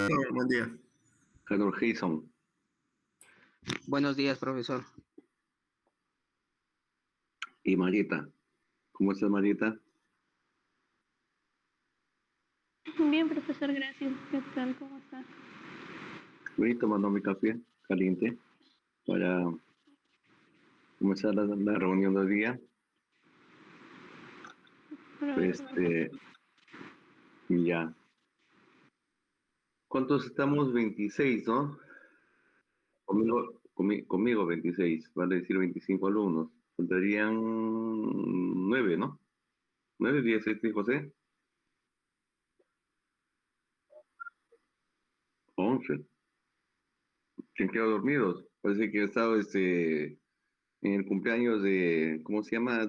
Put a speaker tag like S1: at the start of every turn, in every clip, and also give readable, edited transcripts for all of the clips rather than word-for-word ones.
S1: Jason, buen día.
S2: Harold Jason.
S3: Buenos días, profesor.
S2: Y Marieta. ¿Cómo estás, Marieta?
S4: Bien, profesor, gracias. ¿Qué tal? ¿Cómo está?
S2: Voy tomando mi café caliente para comenzar la reunión del día. Ya. ¿Cuántos estamos? 26, ¿no? Conmigo 26, vale decir 25 alumnos. Faltarían 9, ¿no? 9, 10, José. 11. ¿Se han quedado dormidos? Parece que he estado en el cumpleaños de, ¿cómo se llama? A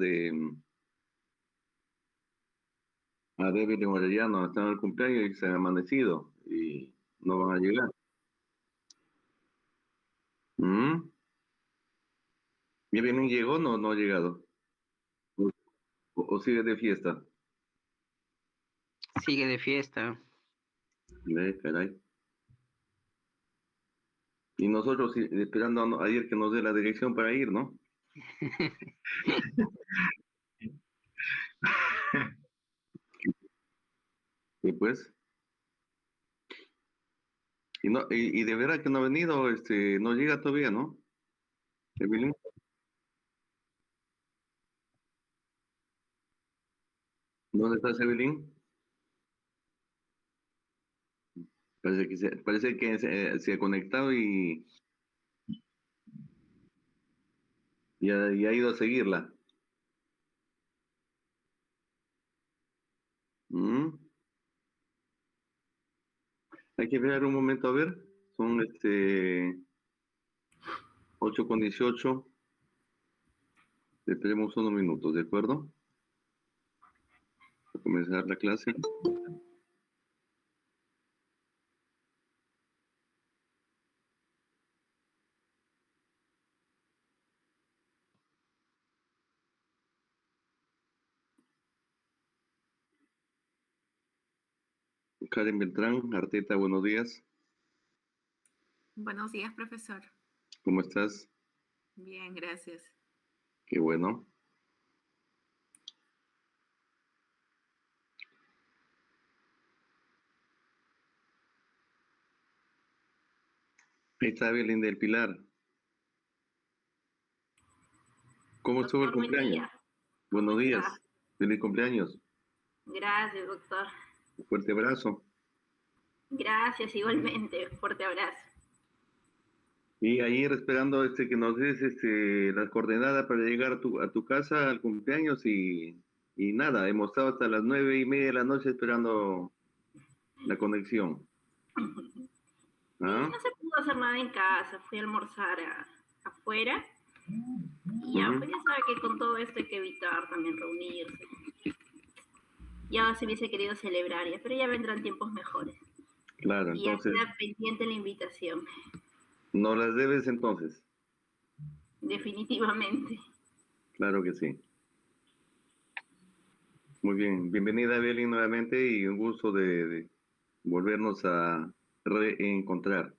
S2: David de Morellano, están en el cumpleaños y se han amanecido y no van a llegar. ¿Ya bien llegó o no ha llegado? ¿O sigue de fiesta?
S3: Sigue de fiesta.
S2: Caray. Y nosotros esperando ayer que nos dé la dirección para ir, ¿no? Y pues. Y de verdad que no ha venido, no llega todavía, ¿no? Evelyn. ¿Dónde estás, Evelyn? Parece que se ha conectado y ha ido a seguirla. Hay que ver un momento, a ver. Son 8:18. Esperemos unos minutos, ¿de acuerdo? Para comenzar la clase. Karen Beltrán, Arteta, buenos días.
S5: Buenos días, profesor.
S2: ¿Cómo estás?
S5: Bien, gracias.
S2: Qué bueno. Ahí está Evelyn del Pilar. ¿Cómo estuvo el cumpleaños? Buenos días. Feliz cumpleaños.
S6: Gracias, doctor.
S2: Un fuerte abrazo.
S6: Gracias, igualmente. Fuerte abrazo.
S2: Y ayer esperando que nos des las coordenadas para llegar a tu casa al cumpleaños y nada, hemos estado hasta las 9:30 de la noche esperando la conexión.
S6: No se pudo hacer nada en casa, fui a almorzar afuera y ya, pues ya sabe que con todo esto hay que evitar también reunirse. Ya se hubiese querido celebrar ya, pero ya vendrán tiempos mejores.
S2: Claro,
S6: y
S2: entonces.
S6: Y ya queda pendiente la invitación.
S2: ¿No las debes entonces?
S6: Definitivamente.
S2: Claro que sí. Muy bien, bienvenida Evelyn nuevamente y un gusto de volvernos a reencontrar.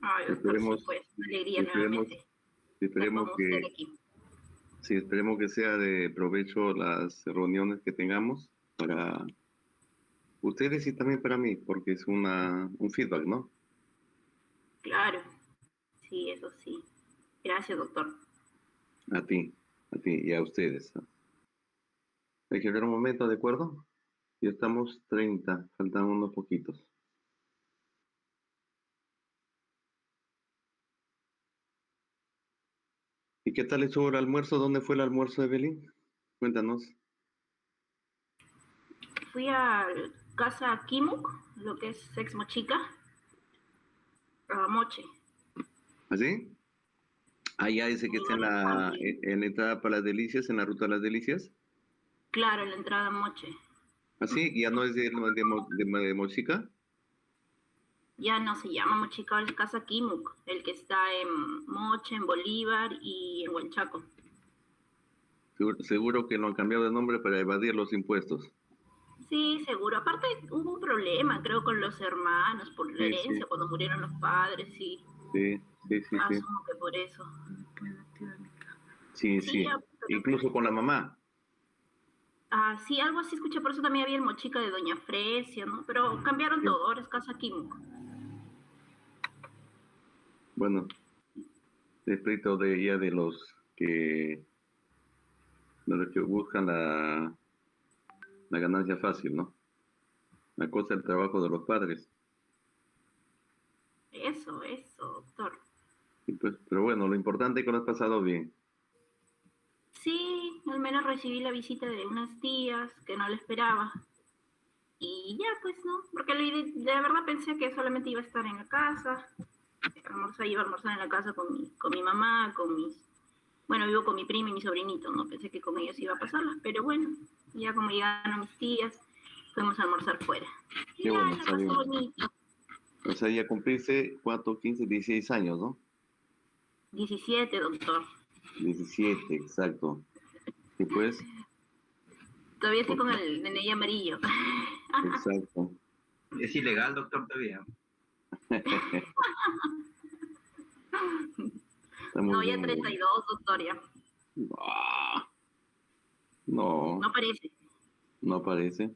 S6: Ay, doctor, sí, pues, una alegría nuevamente.
S2: Esperemos que sea de provecho las reuniones que tengamos para ustedes y también para mí, porque es un feedback, ¿no?
S6: Claro, sí, eso sí. Gracias, doctor.
S2: A ti y a ustedes. Hay que ver un momento, ¿de acuerdo? Ya estamos 30, faltan unos poquitos. ¿Y qué tal estuvo el almuerzo? ¿Dónde fue el almuerzo, Evelyn? Cuéntanos.
S6: Fui a casa Kimuk, lo que es Ex Mochica, a Moche.
S2: ¿Así? Allá ese que está en la entrada para las delicias, en la ruta de las delicias.
S6: Claro, en la entrada a Moche.
S2: ¿Así? ¿Ya no es de Mochica?
S6: Ya no se llama Mochica, es Casa Kimuk, el que está en Moche, en Bolívar y en Huanchaco.
S2: Seguro que lo han cambiado de nombre para evadir los impuestos.
S6: Sí, seguro. Aparte hubo un problema, creo, con los hermanos por la
S2: Sí,
S6: herencia, cuando murieron los padres, sí.
S2: sí, sí, sí, sí,
S6: Asumo que por eso.
S2: sí,
S6: Sí, ya,
S2: sí.
S6: pero
S2: Incluso con la mamá.
S6: sí, algo así escuché, por eso también había el mochica de Doña Fresia, ¿no? Pero cambiaron
S2: Sí.
S6: todo, ahora es Casa Químico.
S2: Bueno, respecto de ella de los que buscan la ganancia fácil, ¿no? La cosa del trabajo de los padres.
S6: Eso, doctor.
S2: Y pues, pero bueno, lo importante es que lo has pasado bien.
S6: Sí, al menos recibí la visita de unas tías que no lo esperaba. Y ya, pues no, porque de verdad pensé que solamente iba a estar en la casa. Iba a almorzar en la casa con mi mamá, bueno, vivo con mi prima y mi sobrinito, no pensé que con ellos iba a pasarla, pero bueno, ya como llegaron mis tías, fuimos a almorzar fuera. Y
S2: Qué
S6: ya,
S2: bueno,
S6: la
S2: está
S6: pasé
S2: bien.
S6: bonito.
S2: O sea, ya cumpliste, ¿cuánto? 15, 16 años, ¿no?
S6: 17, doctor.
S2: 17, exacto. Y pues,
S6: Todavía estoy con el DNI amarillo.
S2: exacto.
S1: Es ilegal, doctor, todavía.
S2: Está muy
S6: No, ya
S2: bien.
S6: 32, doctor, ya.
S2: Ah, no,
S6: No parece.
S2: no parece.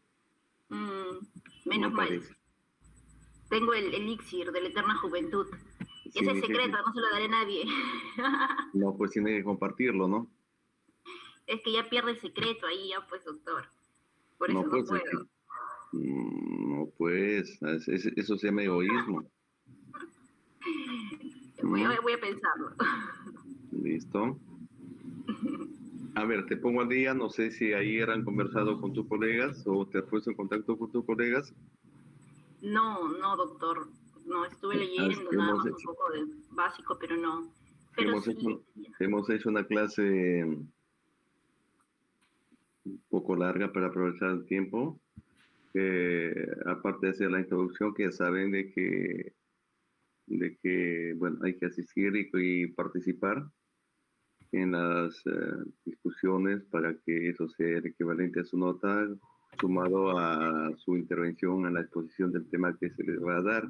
S6: Menos
S2: No
S6: mal.
S2: parece.
S6: Tengo el elixir de la eterna juventud.
S2: Sí,
S6: Ese es
S2: sí,
S6: secreto,
S2: sí.
S6: no se lo daré a nadie.
S2: No, pues tiene que compartirlo, ¿no?
S6: Es que ya pierde el secreto ahí, ya pues, doctor. Por eso
S2: No,
S6: no
S2: pues, es
S6: puedo.
S2: que, no, pues, eso se llama egoísmo.
S6: Voy a pensarlo.
S2: ¿Listo? A ver, te pongo al día, no sé si ayer han conversado con tus colegas o te has puesto en contacto con tus colegas.
S6: No, doctor. No, estuve leyendo nada
S2: Hemos
S6: más un
S2: hecho,
S6: poco de básico, pero no. Pero
S2: hemos
S6: sí,
S2: hecho, hemos hecho una clase un poco larga para aprovechar el tiempo. Aparte de hacer la introducción, que ya saben de que bueno, hay que asistir y participar en las discusiones para que eso sea el equivalente a su nota, sumado a su intervención en la exposición del tema que se les va a dar.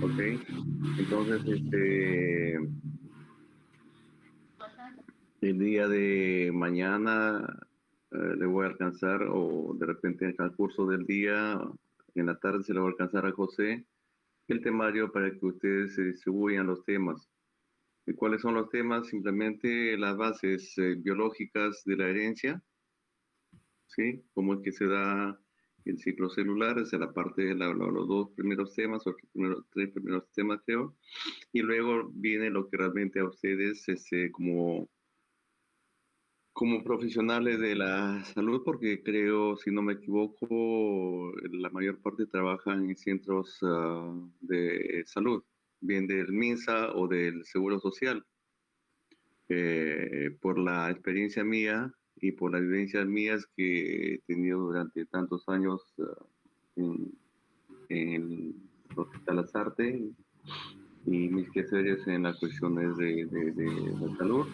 S2: ¿Ok? Entonces, el día de mañana le voy a alcanzar, o de repente en el transcurso del día, en la tarde se le va a alcanzar a José el temario para que ustedes se distribuyan los temas. ¿Y cuáles son los temas? Simplemente las bases biológicas de la herencia, ¿sí? Cómo es que se da el ciclo celular, es la parte de los dos primeros temas, o los tres primeros temas, creo. Y luego viene lo que realmente a ustedes, como profesionales de la salud, porque creo, si no me equivoco, la mayor parte trabajan en centros de salud, bien del MINSA o del Seguro Social. Por la experiencia mía y por las vivencias mías que he tenido durante tantos años en el Hospital Azarte y mis quehaceres en las cuestiones de la salud.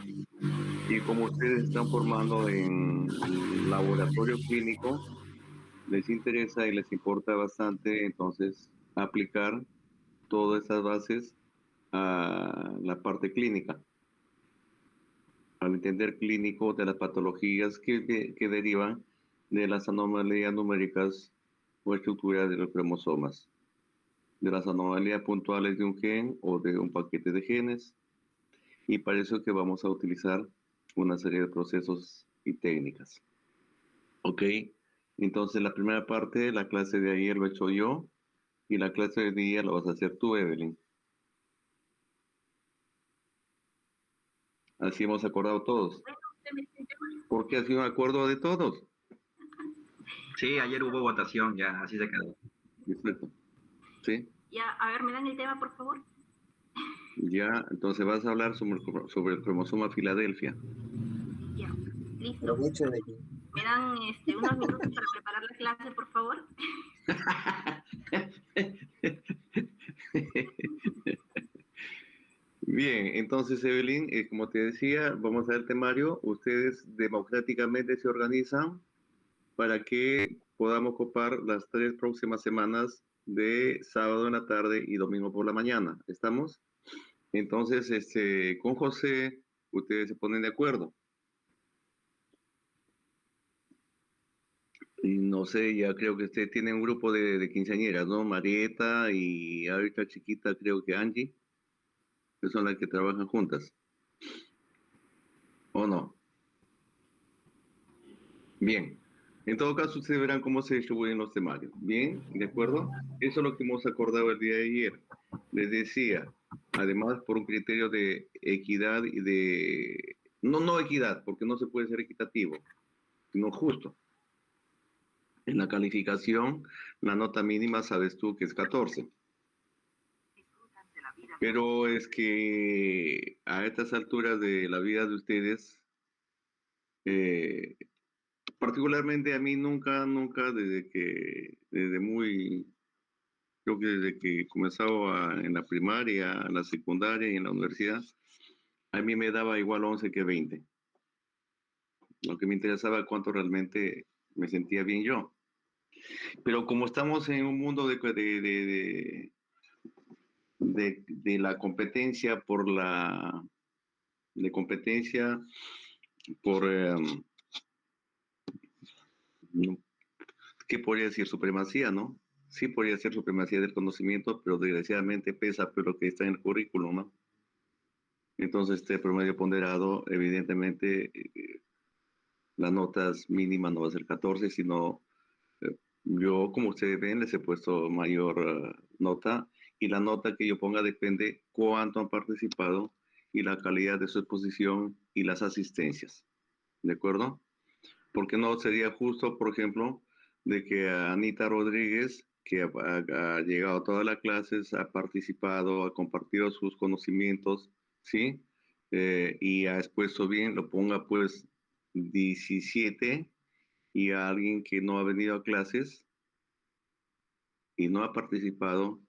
S2: Y como ustedes están formando en laboratorio clínico, les interesa y les importa bastante entonces aplicar todas esas bases a la parte clínica, al entender clínico de las patologías que derivan de las anomalías numéricas o estructuras de los cromosomas, de las anomalías puntuales de un gen o de un paquete de genes, y para eso es que vamos a utilizar una serie de procesos y técnicas. ¿Ok? Entonces la primera parte, la clase de ayer lo he hecho yo, y la clase de día lo vas a hacer tú, Evelyn. Así hemos acordado todos. ¿Por qué ha sido un acuerdo de todos?
S1: Sí, ayer hubo votación, ya, así se quedó.
S2: Perfecto. ¿Sí?
S6: ya, a ver, ¿me dan el tema, por favor?
S2: Ya, entonces vas a hablar sobre el cromosoma Filadelfia.
S6: Ya, listo. ¿Me dan unos minutos para preparar la clase, por favor?
S2: Bien, entonces Evelyn, como te decía, vamos a ver el temario. Ustedes democráticamente se organizan para que podamos copar las 3 próximas semanas de sábado en la tarde y domingo por la mañana. ¿Estamos? Entonces, con José, ustedes se ponen de acuerdo. Y no sé, ya creo que usted tiene un grupo de quinceañeras, ¿no? Marieta y ahorita chiquita, creo que Angie, que son las que trabajan juntas. ¿O no? Bien. En todo caso, ustedes verán cómo se distribuyen los temarios. Bien, ¿de acuerdo? Eso es lo que hemos acordado el día de ayer. Les decía, además, por un criterio de equidad y de... No equidad, porque no se puede ser equitativo, sino justo. En la calificación, la nota mínima sabes tú que es 14. Pero es que a estas alturas de la vida de ustedes, particularmente a mí nunca, creo que desde que comenzaba en la primaria, en la secundaria y en la universidad, a mí me daba igual 11 que 20. Lo que me interesaba cuánto realmente me sentía bien yo. Pero como estamos en un mundo de la competencia por, ¿qué podría decir? Supremacía, ¿no? Sí podría ser supremacía del conocimiento, pero desgraciadamente pesa por lo que está en el currículum, ¿no? Entonces, este promedio ponderado, evidentemente, las notas mínimas no va a ser 14, sino yo, como ustedes ven, les he puesto mayor nota, y la nota que yo ponga depende cuánto han participado y la calidad de su exposición y las asistencias. ¿De acuerdo? Porque no sería justo, por ejemplo, de que a Anita Rodríguez, que ha llegado a todas las clases, ha participado, ha compartido sus conocimientos, ¿sí? Y ha expuesto bien, lo ponga pues 17, y a alguien que no ha venido a clases y no ha participado,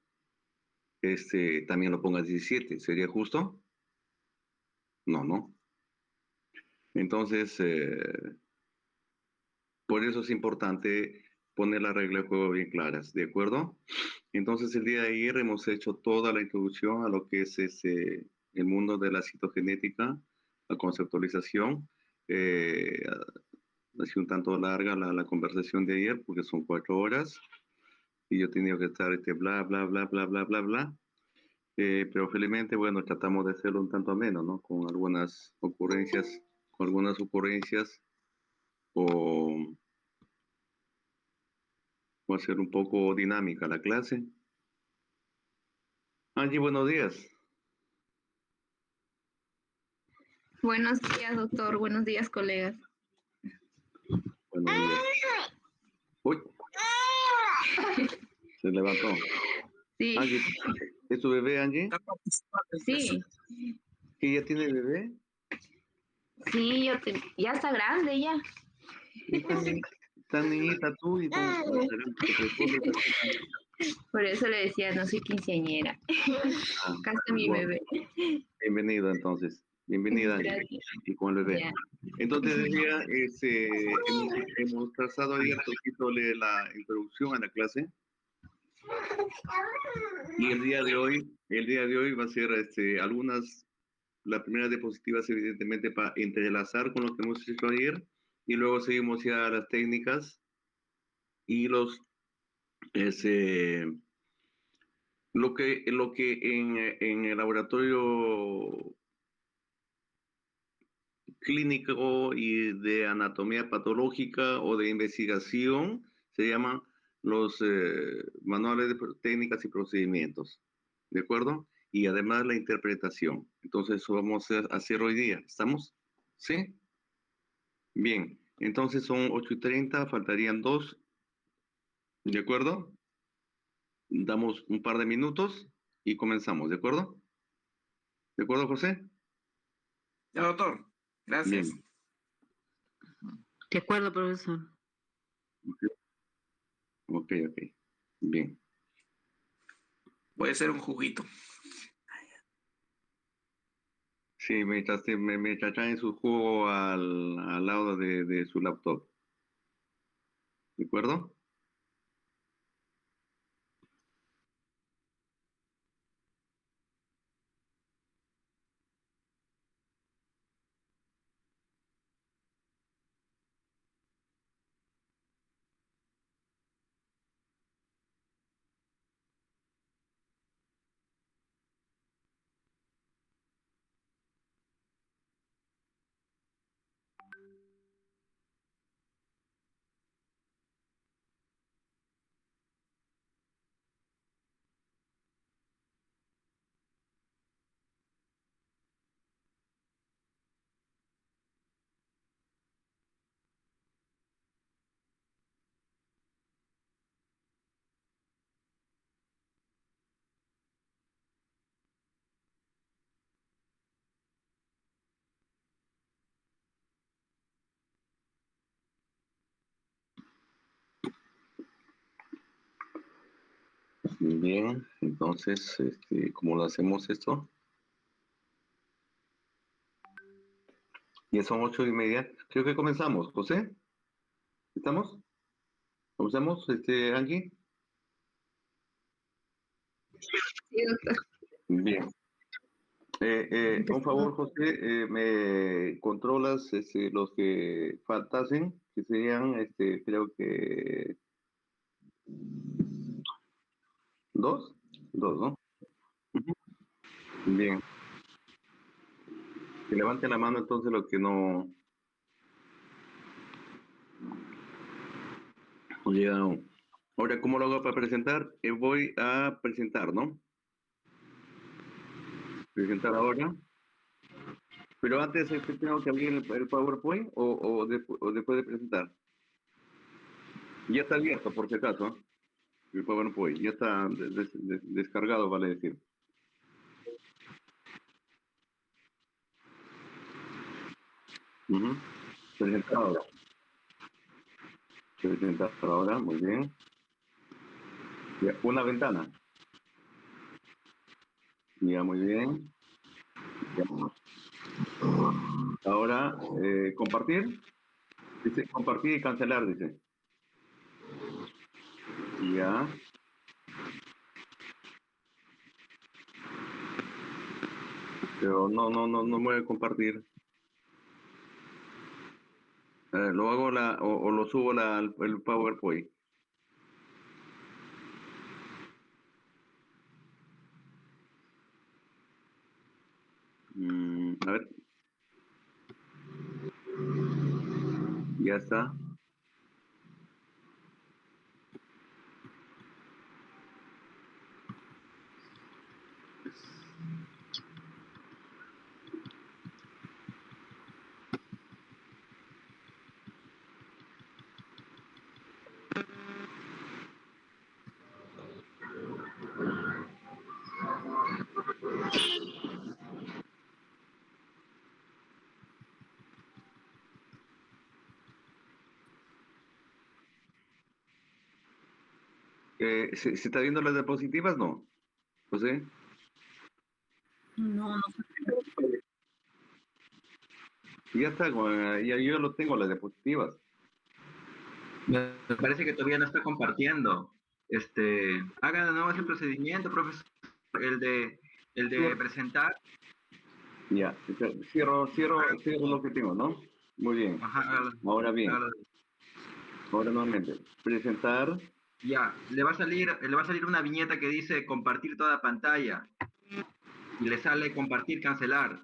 S2: también lo ponga 17. ¿Sería justo? No, no. Entonces, por eso es importante poner las reglas de juego bien claras, ¿de acuerdo? Entonces, el día de ayer hemos hecho toda la introducción a lo que es el mundo de la citogenética, la conceptualización. Ha sido un tanto larga la conversación de ayer porque son 4 horas y yo he tenido que estar bla, bla, bla, bla, bla, bla, bla. Pero felizmente, bueno, tratamos de hacerlo un tanto ameno, ¿no? Con algunas ocurrencias o hacer un poco dinámica la clase. Angie, buenos días.
S7: Buenos días, doctor. Buenos días, colegas.
S2: Buenos días. Uy, se levantó.
S7: Sí,
S2: Angie, ¿es tu bebé, Angie?
S7: sí,
S2: ¿Que ya tiene bebé?
S7: sí, ya está grande ya.
S2: Tan niñita tú y tan...
S7: Por eso le decía, no soy quinceañera. Casi mi
S2: bueno,
S7: bebé.
S2: bienvenido entonces. Bienvenida, Angie.
S7: Gracias.
S2: Y con el bebé.
S7: Ya.
S2: Entonces decía, hemos trazado ayer un poquito la introducción a la clase. Y el día de hoy va a ser las primeras diapositivas evidentemente para entrelazar con lo que hemos hecho ayer, y luego seguimos ya a las técnicas y lo que en el laboratorio clínico y de anatomía patológica o de investigación se llaman los manuales de técnicas y procedimientos, ¿de acuerdo? Y además la interpretación. Entonces eso vamos a hacer hoy día. ¿Estamos? ¿Sí? Bien. Entonces son 8:30, faltarían 2, ¿de acuerdo? Damos un par de minutos y comenzamos, ¿de acuerdo? ¿De acuerdo, José?
S8: Ya, doctor. Gracias.
S2: Bien.
S9: De acuerdo, profesor.
S2: Ok. Bien.
S8: Puede ser un juguito.
S2: Sí, mientras traen su jugo al lado de su laptop. ¿De acuerdo? Bien, entonces, ¿cómo lo hacemos esto? Ya son 8:30. Creo que comenzamos. José, ¿estamos? ¿Comenzamos, Angie?
S7: Sí, doctor.
S2: Bien. Un favor, José, me controlas los que faltasen, que serían, creo que dos, ¿no? Ujú. Bien. Que levanten la mano entonces los que no llegaron. Ahora, ¿cómo lo hago para presentar? Voy a presentar, ¿no? Presentar ahora. Pero antes tengo que abrir el PowerPoint o después de presentar. Ya está abierto, por si acaso, ¿eh? El PowerPoint. Ya está descargado, vale decir. Presentar ahora. Presentar ahora, muy bien. Ya, una ventana. Ya, muy bien. Ya. Ahora, compartir. Dice compartir y cancelar, dice. Ya. Pero no voy a compartir. Lo hago o lo subo el PowerPoint. A ver. Ya está. ¿Se está viendo las diapositivas? No. José.
S5: No, no.
S2: Ya está, ya yo lo tengo, las diapositivas.
S1: Me parece que todavía no está compartiendo. Haga de nuevo ese procedimiento, profesor, el de presentar.
S2: Ya, cierro lo que tengo, ¿no? Muy bien.
S1: Ajá,
S2: Ahora bien,
S1: hágalo.
S2: ahora nuevamente, presentar.
S1: Ya, le va a salir una viñeta que dice compartir toda pantalla. Y le sale compartir, cancelar.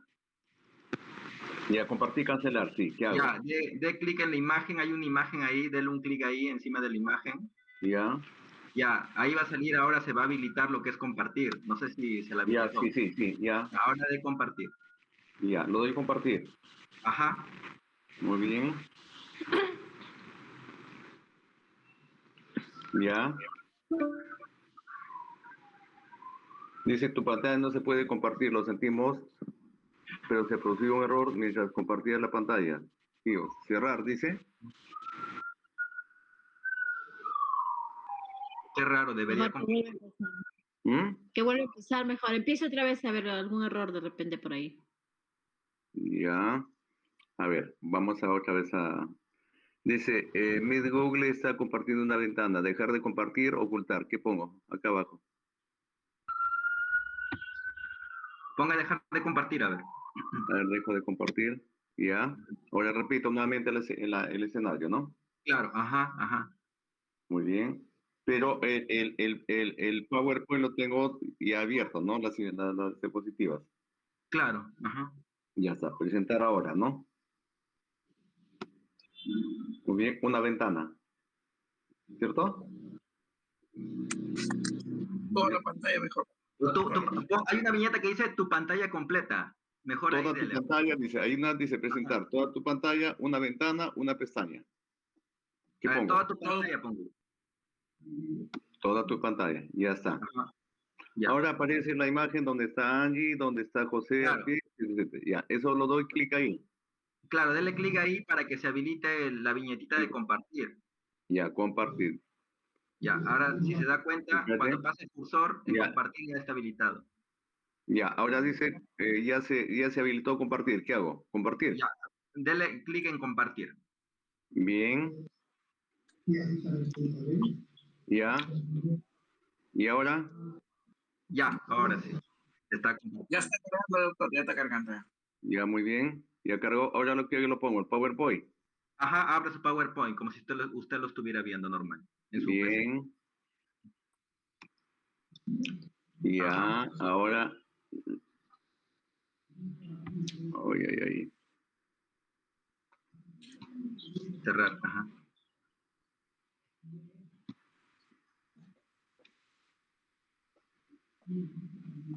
S2: Ya, compartir, cancelar, sí, ¿qué hago?
S1: Ya, de clic en la imagen, hay una imagen ahí, dele un clic ahí encima de la imagen.
S2: Ya.
S1: Ya, ahí va a salir, ahora se va a habilitar lo que es compartir. No sé si se la habilitó.
S2: Ya, sí, ya.
S1: Ahora de compartir.
S2: Ya, lo doy compartir.
S1: Ajá.
S2: Muy bien. Ya. Dice, tu pantalla no se puede compartir, lo sentimos, pero se produjo un error mientras compartía la pantalla. Tío, cerrar, dice.
S1: Qué raro, debería
S9: Mejor que vuelva a empezar. Que vuelva a empezar mejor. Empieza otra vez a ver algún error de repente por ahí.
S2: Ya. A ver, vamos a otra vez a... Dice, Meet Google está compartiendo una ventana. Dejar de compartir, ocultar. ¿Qué pongo? Acá abajo.
S1: Ponga dejar de compartir, a ver.
S2: A ver, dejo de compartir. Ya. Ahora repito nuevamente el escenario, ¿no?
S1: Claro, ajá.
S2: Muy bien. Pero el PowerPoint lo tengo ya abierto, ¿no? Las diapositivas.
S1: Claro, ajá.
S2: Ya está. Presentar ahora, ¿no? Muy bien. Una ventana. ¿Cierto?
S8: Toda la pantalla mejor.
S1: Hay una viñeta que dice tu pantalla completa. Mejor
S2: Toda
S1: ahí
S2: tu
S1: dele.
S2: pantalla, dice, ahí dice presentar. Toda tu pantalla, una ventana, una pestaña. ¿Qué pongo?
S1: Toda tu pantalla pongo.
S2: Toda tu pantalla, ya está.
S1: Ajá. Ya.
S2: Ahora aparece la imagen donde está Angie, donde está José,
S1: Claro.
S2: aquí, ya, eso lo doy clic ahí.
S1: Claro, dele clic ahí para que se habilite la viñetita de compartir.
S2: Ya, compartir.
S1: Ya, ahora si se da cuenta,
S2: Espérate.
S1: cuando pasa el cursor, en
S2: Ya.
S1: compartir ya está habilitado.
S2: Ya, ahora dice, ya se habilitó compartir. ¿Qué hago? Compartir.
S1: Ya, dele clic en compartir.
S2: Bien. Ya. ¿Y ahora?
S1: Ya, ahora sí. Está
S8: Ya está cargando, doctor, ya está cargando.
S2: Ya, muy bien. Ya cargó. Ahora lo que lo pongo, el PowerPoint.
S1: Ajá, abre su PowerPoint, como si usted lo estuviera viendo normal. En su PC.
S2: Bien. Ya, ahora. Ay, ay, ay.
S1: Cerrar, ajá.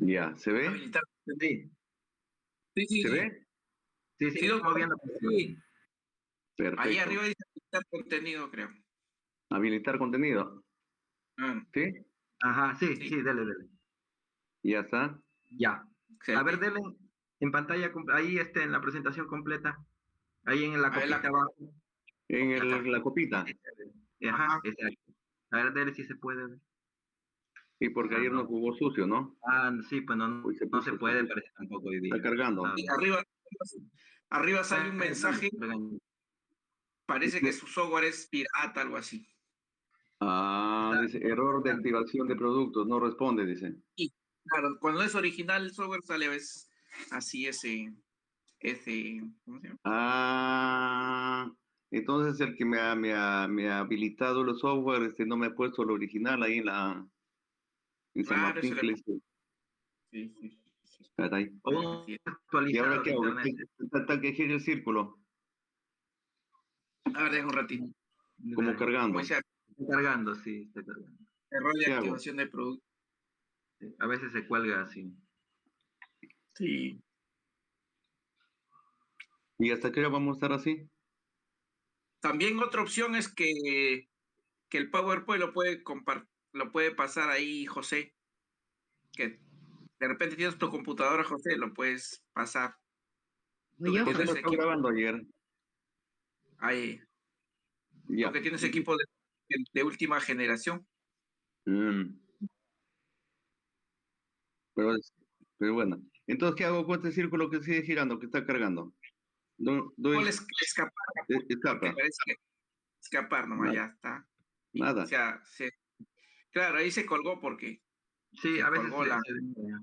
S2: Ya, ¿se ve?
S8: Habilitar.
S1: Sí,
S8: Sí, sí,
S2: ¿Se
S8: sí.
S2: ve?
S1: sí,
S8: Sí,
S1: sí,
S8: doctor.
S1: estamos viendo.
S8: Sí.
S2: Perfecto.
S8: Ahí arriba dice habilitar contenido, creo.
S2: Habilitar contenido.
S8: Ah,
S2: ¿Sí?
S1: Ajá, sí,
S8: Sí.
S1: sí, dele.
S2: Ya está.
S1: Ya. A ver,
S8: excelente.
S1: dele en pantalla, ahí en la presentación completa. Ahí en la
S8: Ahí la-
S1: copita abajo.
S2: En
S8: Ya está.
S2: la copita.
S1: Ajá,
S8: Ajá.
S1: exacto. A ver, dele si se puede ver.
S2: Sí, porque ayer
S1: no.
S2: nos jugó sucio, ¿no?
S1: Sí, pues no,
S2: Hoy se
S1: no se
S2: puso
S1: puede,
S2: sucio.
S1: parece tampoco hoy día.
S2: Está cargando.
S8: Y arriba sale un mensaje. Parece que su software es pirata, algo así.
S2: Dice, error de activación de productos, no responde, dice.
S8: Y claro, cuando es original el software sale ves así ¿cómo se llama?
S2: Entonces el que me ha habilitado los software, no me ha puesto el original ahí en San
S8: Claro,
S2: Martín,
S8: eso
S2: que
S8: le
S2: le dice,
S8: sí.
S2: caray.
S1: O
S8: Así es.
S2: ¿Y
S1: actualizado
S2: ahora
S1: de
S2: qué hago?
S1: internet.
S2: Está que gira el círculo,
S8: A ver, deja un ratito.
S2: como
S8: Como
S2: cargando.
S8: dice,
S1: Está cargando, sí, está cargando.
S8: error de
S2: ¿Qué hago?
S8: activación de producto.
S1: Sí, a veces se cuelga así.
S8: Sí.
S2: ¿Y hasta qué hora vamos a estar así?
S8: También otra opción es que el PowerPoint lo puede pasar ahí, José. Que de repente tienes tu computadora, José, lo puedes pasar. Tú que
S7: Yo,
S2: José lo
S8: tienes
S2: está
S8: equipo
S2: grabando ayer.
S8: ahí, tú
S2: Ya.
S8: que tienes equipo de última generación.
S2: Mm, pero, pero bueno. Entonces, ¿qué hago con este círculo que sigue girando, que está cargando?
S8: ¿Cómo le escapar? Porque
S2: Escapa.
S8: parece que escapar nomás, ya está. Y, o
S2: Nada.
S8: sea, claro, ahí se colgó porque
S1: Sí,
S8: se
S1: a veces
S8: colgó la...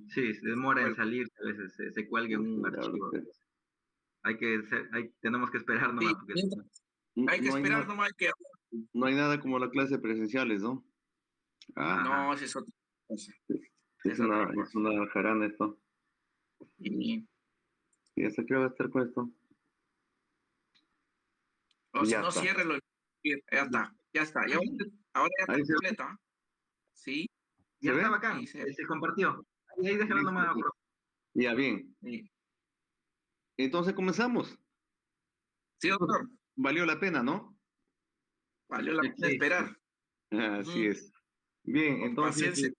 S1: se demora en salir, a veces se cuelga en un archivo. Tenemos que esperar
S8: Sí,
S1: nomás. Porque,
S8: hay que
S2: No hay
S8: esperar
S2: nada,
S8: nomás que...
S2: no hay nada como la clase presenciales, ¿no?
S1: Ajá.
S8: No, esa es otra cosa.
S2: Es
S8: Es otra
S2: es
S8: cosa.
S2: una jarana esto.
S8: Y,
S2: ¿Y hasta qué hora va a estar con esto?
S8: o si
S2: Ya
S8: no,
S2: está.
S8: ciérrelo. Ya está, ya está. Ahora ya está
S2: Ahí se,
S8: completo. ¿Ah? Sí,
S2: ¿se
S1: Ya está
S2: ve?
S1: bacán,
S8: sí,
S1: se compartió. Ahí déjalo nomás.
S2: Ya, bien.
S8: sí.
S2: Entonces comenzamos.
S8: Sí, doctor.
S2: Valió la pena, ¿no?
S8: Valió la pena
S1: Sí,
S8: esperar.
S2: Así
S8: Ujú.
S2: es. Bien,
S8: Con
S2: entonces,
S8: paciencia.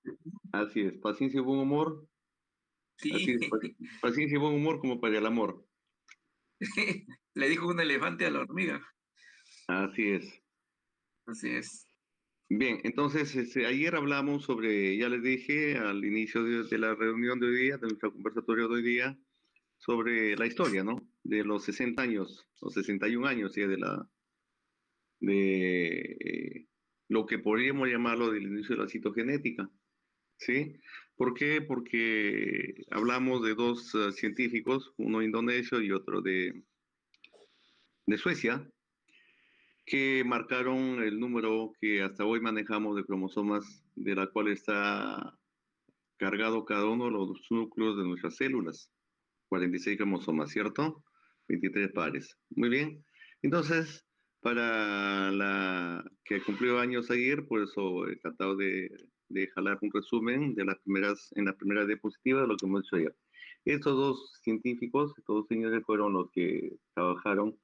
S2: así es. Paciencia y buen humor. Así
S8: Sí.
S2: es. Paciencia y buen humor como para el amor.
S8: Le dijo un elefante a la hormiga.
S2: Así es.
S8: Así es.
S2: Bien, entonces ayer hablamos sobre, ya les dije al inicio de la reunión de hoy día, de nuestra conversatorio de hoy día, sobre la historia, ¿no? De los 60 años, los 61 años ya de lo que podríamos llamarlo del inicio de la citogenética, ¿sí? ¿Por qué? Porque hablamos de dos científicos, uno indonesio y otro de Suecia, que marcaron el número que hasta hoy manejamos de cromosomas, de la cual está cargado cada uno de los núcleos de nuestras células. 46 cromosomas, ¿cierto? 23 pares. Muy bien. Entonces, para la que cumplió años ayer, por eso he tratado de jalar un resumen de en las primeras diapositivas de lo que hemos hecho ayer. Estos dos científicos, estos dos señores fueron los que trabajaron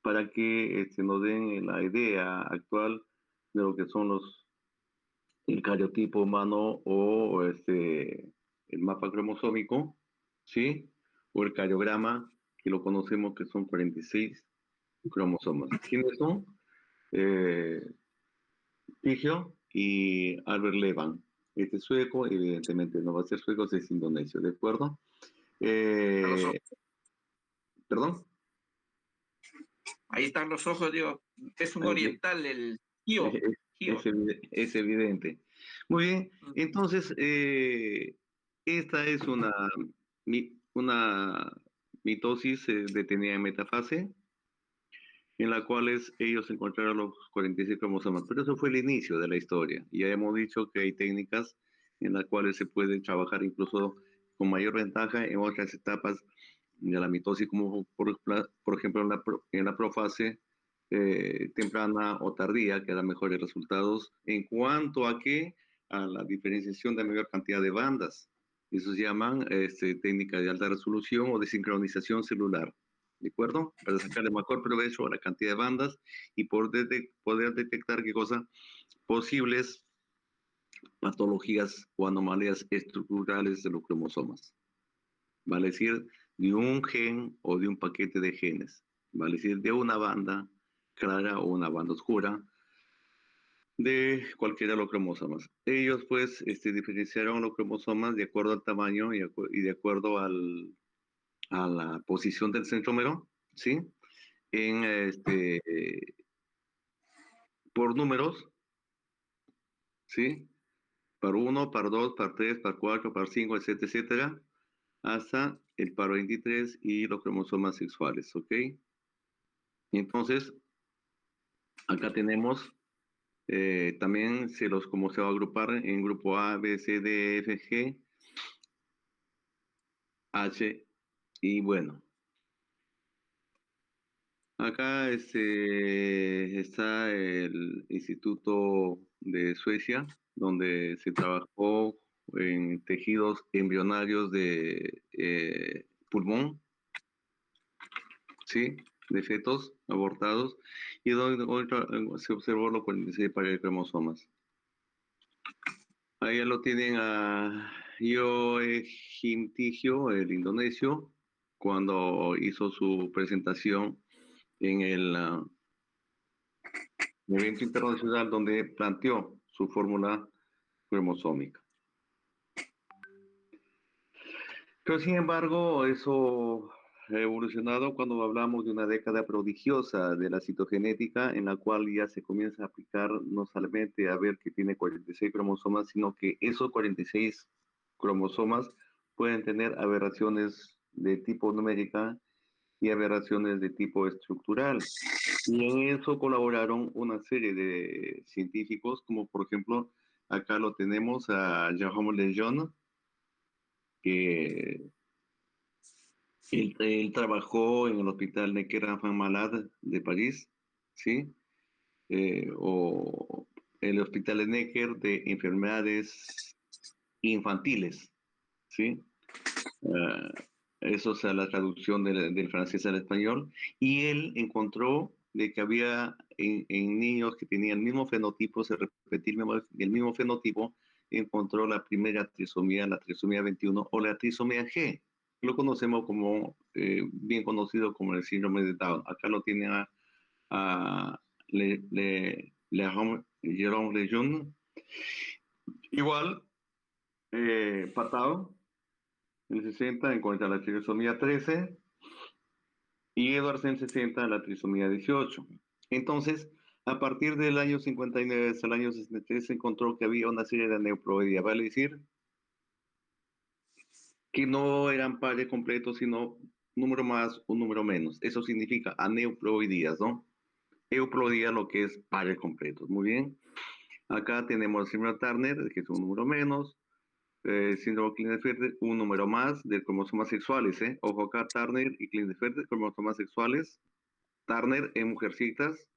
S2: para que nos den la idea actual de lo que son el cariotipo humano o el mapa cromosómico, ¿sí? O el cariograma, que lo conocemos que son 46 cromosomas. ¿Quiénes son? Tigio, y Albert Levan. Este es sueco, evidentemente no va a ser sueco, es indonesio, ¿de acuerdo? ¿Perdón?
S8: Ahí están los ojos, digo, es un oriental, el Gio.
S2: Es evidente. Muy bien, entonces, esta es una mitosis detenida en metafase, en la cual ellos encontraron los 46 cromosomas, pero eso fue el inicio de la historia. Ya hemos dicho que hay técnicas en las cuales se puede trabajar incluso con mayor ventaja en otras etapas de la mitosis, como por ejemplo en la profase temprana o tardía, que da mejores resultados en cuanto a la diferenciación de mayor cantidad de bandas. Eso se llaman técnicas de alta resolución o de sincronización celular. ¿De acuerdo? Para sacarle mejor provecho a la cantidad de bandas y poder detectar qué cosa, posibles patologías o anomalías estructurales de los cromosomas. Vale decir, de un gen o de un paquete de genes. Vale decir, de una banda clara o una banda oscura de cualquiera de los cromosomas. Ellos pues diferenciaron los cromosomas de acuerdo al tamaño y de acuerdo a la posición del centrómero, ¿sí? Por números, ¿sí? Par 1, par 2, par 3, par 4, par 5, etcétera, etcétera, hasta el par 23 y los cromosomas sexuales, ¿ok? Entonces, acá tenemos también cómo se va a agrupar en grupo A, B, C, D, F, G, H y bueno. Acá está el Instituto de Suecia, donde se trabajó en tejidos embrionarios de pulmón, ¿sí? De fetos abortados, y donde se observó los 46 pares de cromosomas. Ahí ya lo tienen a Jim Tigio, el indonesio, cuando hizo su presentación en el evento internacional donde planteó su fórmula cromosómica. Pero sin embargo, eso ha evolucionado cuando hablamos de una década prodigiosa de la citogenética, en la cual ya se comienza a aplicar no solamente a ver que tiene 46 cromosomas, sino que esos 46 cromosomas pueden tener aberraciones de tipo numérica y aberraciones de tipo estructural. Y en eso colaboraron una serie de científicos, como por ejemplo, acá lo tenemos a Jaume Lejeune, que él trabajó en el Hospital Necker-Enfants Malades de París, ¿sí? O el Hospital de Necker de Enfermedades Infantiles, ¿sí? Eso es la traducción del francés al español. Y él encontró de que había en niños que tenían el mismo fenotipo, se repetía el mismo fenotipo, encontró la primera trisomía, la trisomía 21 o la trisomía G. Lo conocemos como, bien conocido como el síndrome de Down. Acá lo tiene a Jérôme Lejeune. Igual, Patao, en el 60 encuentra la trisomía 13 y Edwards en el 60 la trisomía 18. Entonces, a partir del año 59 hasta el año 63 se encontró que había una serie de aneuploidías, vale decir que no eran pares completos, sino número más o número menos. Eso significa aneuploidías, ¿no? Euploidía lo que es pares completos. Muy bien. Acá tenemos el síndrome Turner, que es un número menos. Síndrome Klinefelter, un número más de cromosomas sexuales, ¿eh? Ojo acá, Turner y Klinefelter, cromosomas sexuales. Turner en mujercitas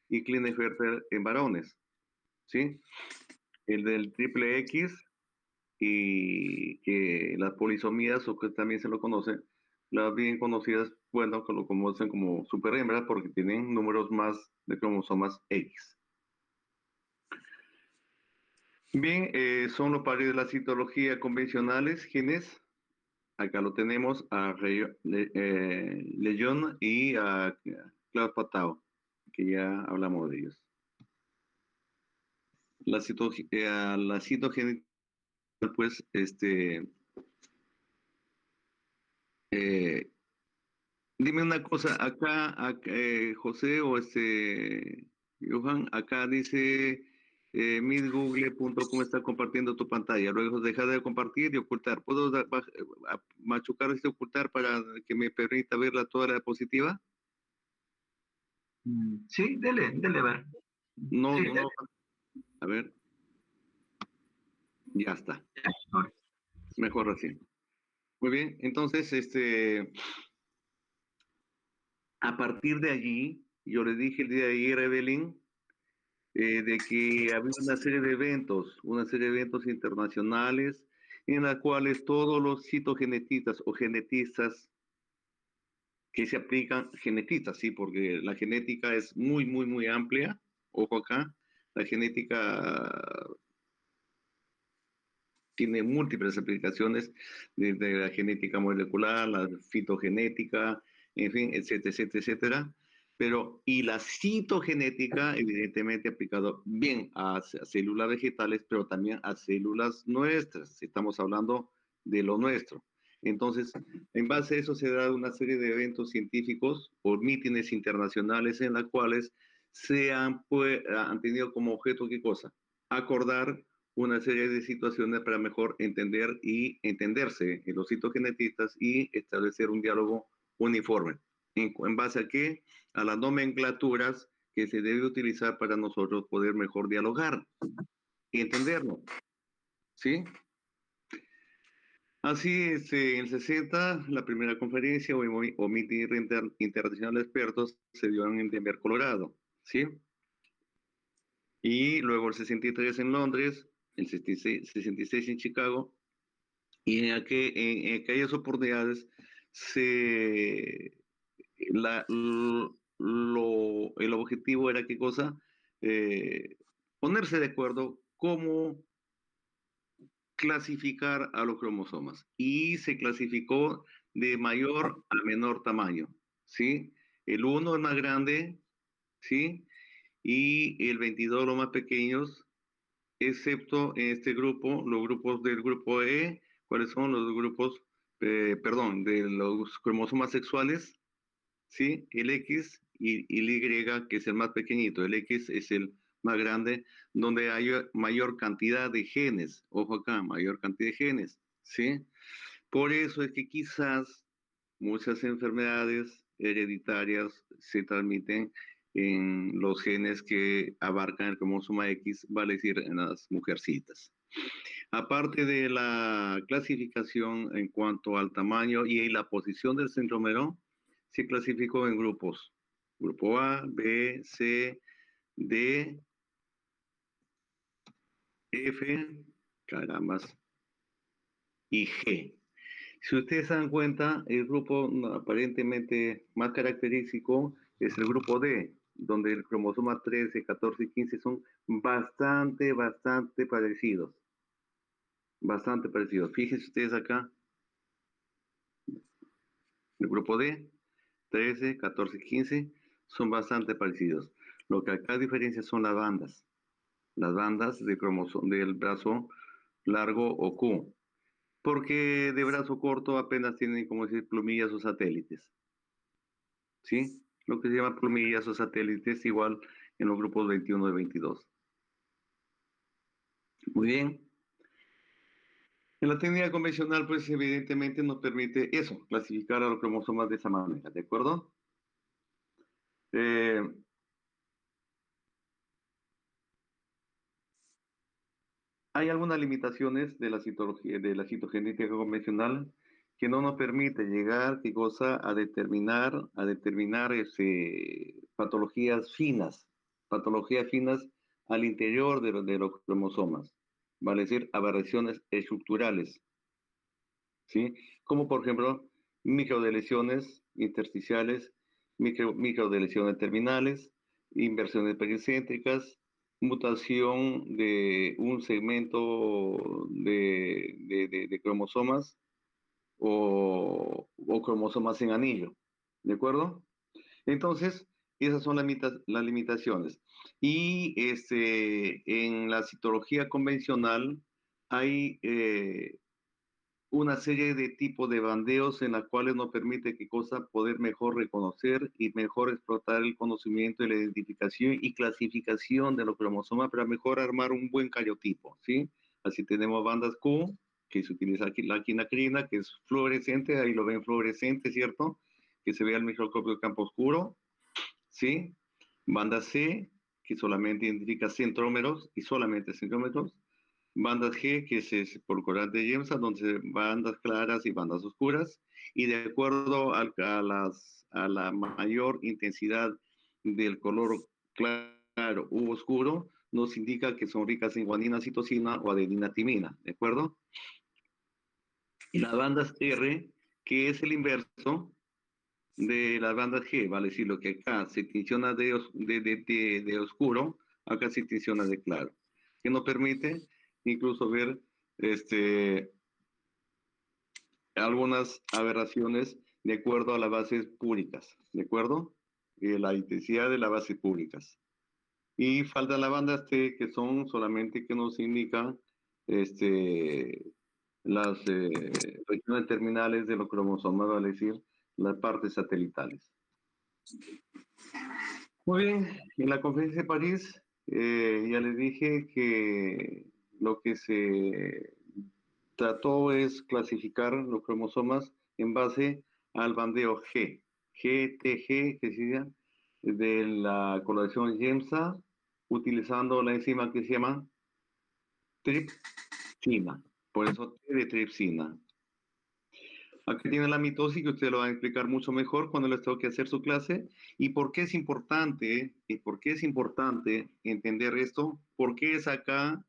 S2: y Klinefelter en varones, ¿sí? El del triple X y que las polisomías, o que también se lo conoce, las bien conocidas, bueno, que lo conocen como superhembras porque tienen números más de cromosomas X. Bien, son los pares de la citología convencionales, genes. Acá lo tenemos a Lejeune y a Claude Patao, que ya hablamos de ellos. la citogenética, pues, dime una cosa, José o Johan, acá dice missgoogle.com está compartiendo tu pantalla. Luego dejar de compartir y ocultar. ¿Puedo machucar ocultar para que me permita verla toda la diapositiva?
S1: Sí, dele, a ver.
S2: No,
S1: Sí,
S2: no. A ver. Ya está. Mejor así. Muy bien, entonces, a partir de allí, yo le dije el día de ayer a Evelyn, de que había una serie de eventos internacionales en las cuales todos los citogenetistas o genetistas que se aplican, genetistas, sí, porque la genética es muy, muy, muy amplia, ojo acá, la genética tiene múltiples aplicaciones, desde la genética molecular, la fitogenética, en fin, etcétera, etcétera, etcétera. Pero, y la citogenética, evidentemente aplicado bien a células vegetales, pero también a células nuestras. Estamos hablando de lo nuestro. Entonces, en base a eso se da una serie de eventos científicos o mítines internacionales en las cuales han tenido como objeto, ¿qué cosa? Acordar una serie de situaciones para mejor entender y entenderse en los citogenetistas y establecer un diálogo uniforme. ¿En base a qué? A las nomenclaturas que se debe utilizar para nosotros poder mejor dialogar y entendernos. ¿Sí? Así, en el 60, la primera conferencia o meeting internacional de expertos se dio en Denver, Colorado. ¿Sí? Y luego el 63 en Londres, el 66 en Chicago, y en aquellas oportunidades el objetivo era qué cosa, ponerse de acuerdo cómo clasificar a los cromosomas, y se clasificó de mayor a menor tamaño, ¿sí? El 1 es más grande, ¿sí? Y el 22 los más pequeños, excepto en este grupo, los grupos del grupo E. ¿Cuáles son los grupos, de los cromosomas sexuales? ¿Sí? El X y el Y, que es el más pequeñito. El X es el más grande, donde hay mayor cantidad de genes. Ojo acá, mayor cantidad de genes. ¿Sí? Por eso es que quizás muchas enfermedades hereditarias se transmiten en los genes que abarcan el cromosoma X, vale decir, en las mujercitas. Aparte de la clasificación en cuanto al tamaño y la posición del centrómero, se clasificó en grupos. Grupo A, B, C, D, F, carambas, y G. Si ustedes se dan cuenta, el grupo aparentemente más característico es el grupo D, donde el cromosoma 13, 14 y 15 son bastante parecidos. Bastante parecidos. Fíjense ustedes acá. El grupo D, 13, 14 y 15 son bastante parecidos. Lo que acá diferencia son las bandas. Las bandas del brazo largo o Q. Porque de brazo corto apenas tienen, como decir, plumillas o satélites. ¿Sí? Lo que se llama plumillas o satélites, igual en los grupos 21 y 22. Muy bien. En la técnica convencional, pues evidentemente nos permite eso, clasificar a los cromosomas de esa manera, ¿de acuerdo? Hay algunas limitaciones de la citogenética convencional que no nos permite llegar, ¿qué cosa? A determinar patologías finas al interior de los cromosomas, vale decir, aberraciones estructurales, ¿sí? Como por ejemplo, microdeleciones intersticiales, microdeleciones terminales, inversiones pericéntricas, mutación de un segmento de cromosomas o cromosomas en anillo, ¿de acuerdo? Entonces, Esas son las limitaciones. Y en la citología convencional hay una serie de tipos de bandeos en las cuales nos permite qué cosa poder mejor reconocer y mejor explotar el conocimiento y la identificación y clasificación de los cromosomas para mejor armar un buen cariotipo, ¿sí? Así tenemos bandas Q, que se utiliza aquí la quinacrina, que es fluorescente, ahí lo ven fluorescente, ¿cierto? Que se ve al microscopio de campo oscuro, ¿sí? Banda C, que solamente identifica centrómeros y solamente centrómeros. Bandas G, que es por colorante de Jemsa, donde bandas claras y bandas oscuras, y de acuerdo a la mayor intensidad del color claro u oscuro, nos indica que son ricas en guanina, citosina o adenina, timina, ¿de acuerdo? Y las bandas R, que es el inverso de las bandas G, vale decir, lo que acá se tinciona de oscuro, acá se tinciona de claro, que nos permite incluso ver algunas aberraciones de acuerdo a las bases públicas, ¿de acuerdo? La intensidad de las bases públicas. Y falta la banda T, que son solamente que nos indican las regiones terminales de los cromosomas, vale decir, las partes satelitales. Muy bien, en la conferencia de París ya les dije que lo que se trató es clasificar los cromosomas en base al bandeo G, GTG, que sería de la coloración Jemsa, utilizando la enzima que se llama tripsina, por eso T de tripsina. Aquí tiene la mitosis que usted lo va a explicar mucho mejor cuando les toque hacer su clase. ¿Y por qué es importante? ¿Y por qué es importante entender esto? Porque es acá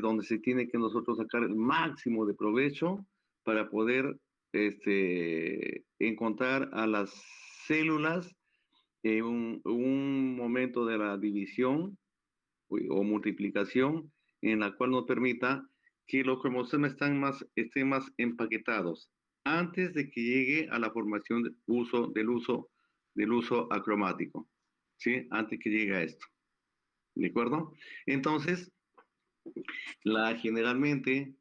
S2: donde se tiene que nosotros sacar el máximo de provecho para poder encontrar a las células en un momento de la división o multiplicación en la cual nos permita que los cromosomas estén más empaquetados antes de que llegue a la formación del uso acromático, ¿sí? Antes que llegue a esto, ¿de acuerdo? Entonces, generalmente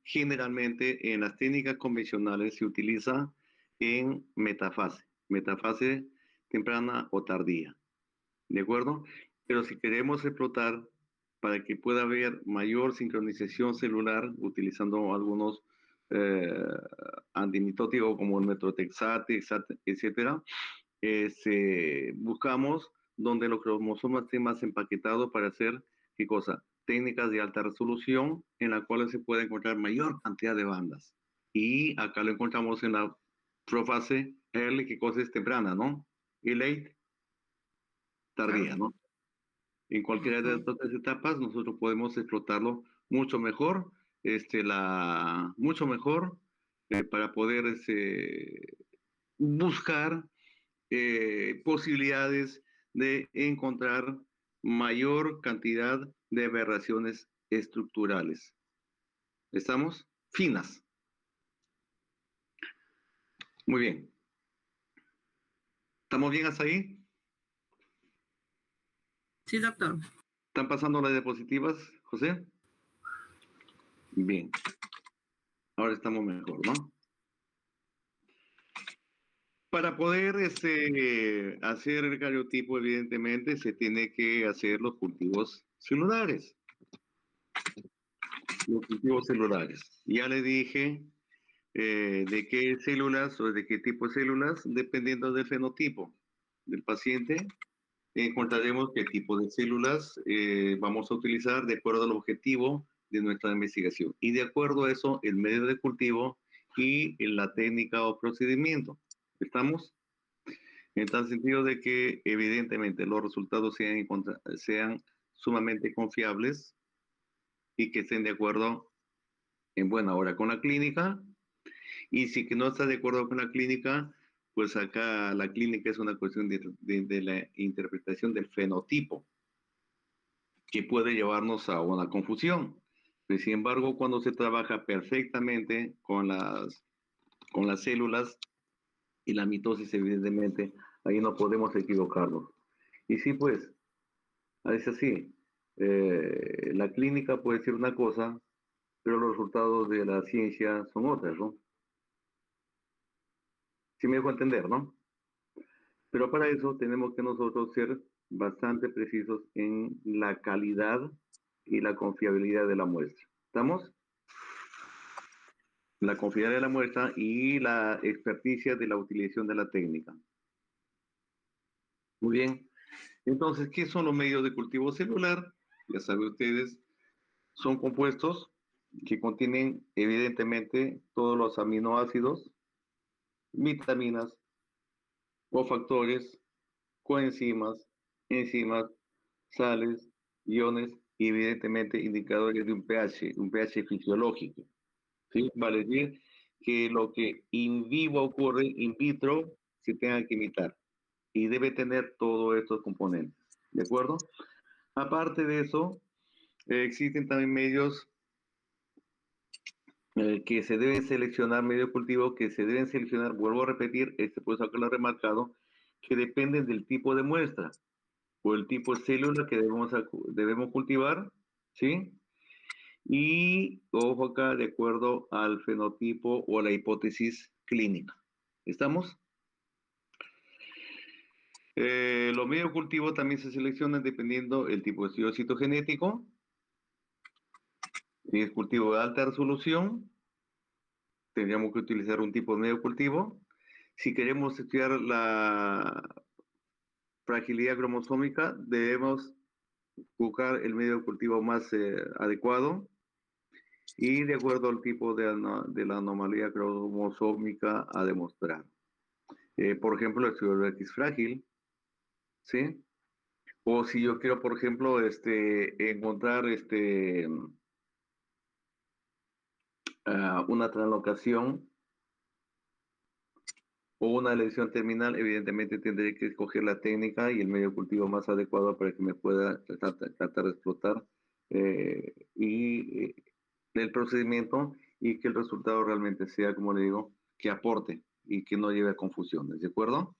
S2: en las técnicas convencionales se utiliza en metafase temprana o tardía, ¿de acuerdo? Pero si queremos explotar para que pueda haber mayor sincronización celular utilizando algunos antimitóticos como el metrotexate, etcétera, buscamos donde los cromosomas estén más empaquetados para hacer, ¿qué cosa? Técnicas de alta resolución en las cuales se puede encontrar mayor cantidad de bandas. Y acá lo encontramos en la profase early, que cosa es temprana, ¿no? Y late, tardía, ¿no? En cualquiera de estas tres etapas nosotros podemos explotarlo mucho mejor, para poder buscar posibilidades de encontrar mayor cantidad de aberraciones estructurales. ¿Estamos? Finas. Muy bien. ¿Estamos bien hasta ahí?
S10: Sí, doctor.
S2: ¿Están pasando las diapositivas, José? Bien. Ahora estamos mejor, ¿no? Para poder hacer el cariotipo, evidentemente, se tiene que hacer los cultivos celulares. Los cultivos celulares. Ya le dije de qué células o de qué tipo de células, dependiendo del fenotipo del paciente, encontraremos qué tipo de células vamos a utilizar de acuerdo al objetivo de nuestra investigación. Y de acuerdo a eso, el medio de cultivo y la técnica o procedimiento. ¿Estamos? En tal sentido de que evidentemente los resultados sean sumamente confiables y que estén de acuerdo en buena hora con la clínica. Y si que no está de acuerdo con la clínica, pues acá la clínica es una cuestión de la interpretación del fenotipo, que puede llevarnos a una confusión. Pero, sin embargo, cuando se trabaja perfectamente con las células y la mitosis, evidentemente, Ahí no podemos equivocarnos. Y sí, pues, es así. La clínica puede ser una cosa, pero los resultados de la ciencia son otras, ¿no? Sí me dejo entender, ¿no? Pero para eso tenemos que nosotros ser bastante precisos en la calidad y la confiabilidad de la muestra. ¿Estamos? La confiabilidad de la muestra y la experticia de la utilización de la técnica. Muy bien. Entonces, ¿qué son los medios de cultivo celular? Ya saben ustedes, son compuestos que contienen evidentemente todos los aminoácidos, vitaminas, cofactores, coenzimas, enzimas, sales, iones y evidentemente indicadores de un pH fisiológico. ¿Sí? Vale decir que lo que in vivo ocurre, in vitro, se tenga que imitar y debe tener todos estos componentes. ¿De acuerdo? Aparte de eso, existen también medios que se deben seleccionar, medio cultivo que se deben seleccionar, vuelvo a repetir, por eso acá lo he remarcado, que dependen del tipo de muestra o el tipo de célula que debemos cultivar, ¿sí? Y, ojo acá, de acuerdo al fenotipo o la hipótesis clínica. ¿Estamos? Los medios cultivos también se seleccionan dependiendo el tipo de estudio citogenético. Si es cultivo de alta resolución, tendríamos que utilizar un tipo de medio cultivo. Si queremos estudiar la fragilidad cromosómica, debemos buscar el medio cultivo más adecuado y de acuerdo al tipo de la anomalía cromosómica a demostrar. Por ejemplo, el estudio de X frágil, ¿sí? O si yo quiero, por ejemplo, encontrar una translocación o una lesión terminal, evidentemente tendré que escoger la técnica y el medio cultivo más adecuado para que me pueda tratar de explotar el procedimiento y que el resultado realmente sea, como le digo, que aporte y que no lleve a confusiones, ¿de acuerdo?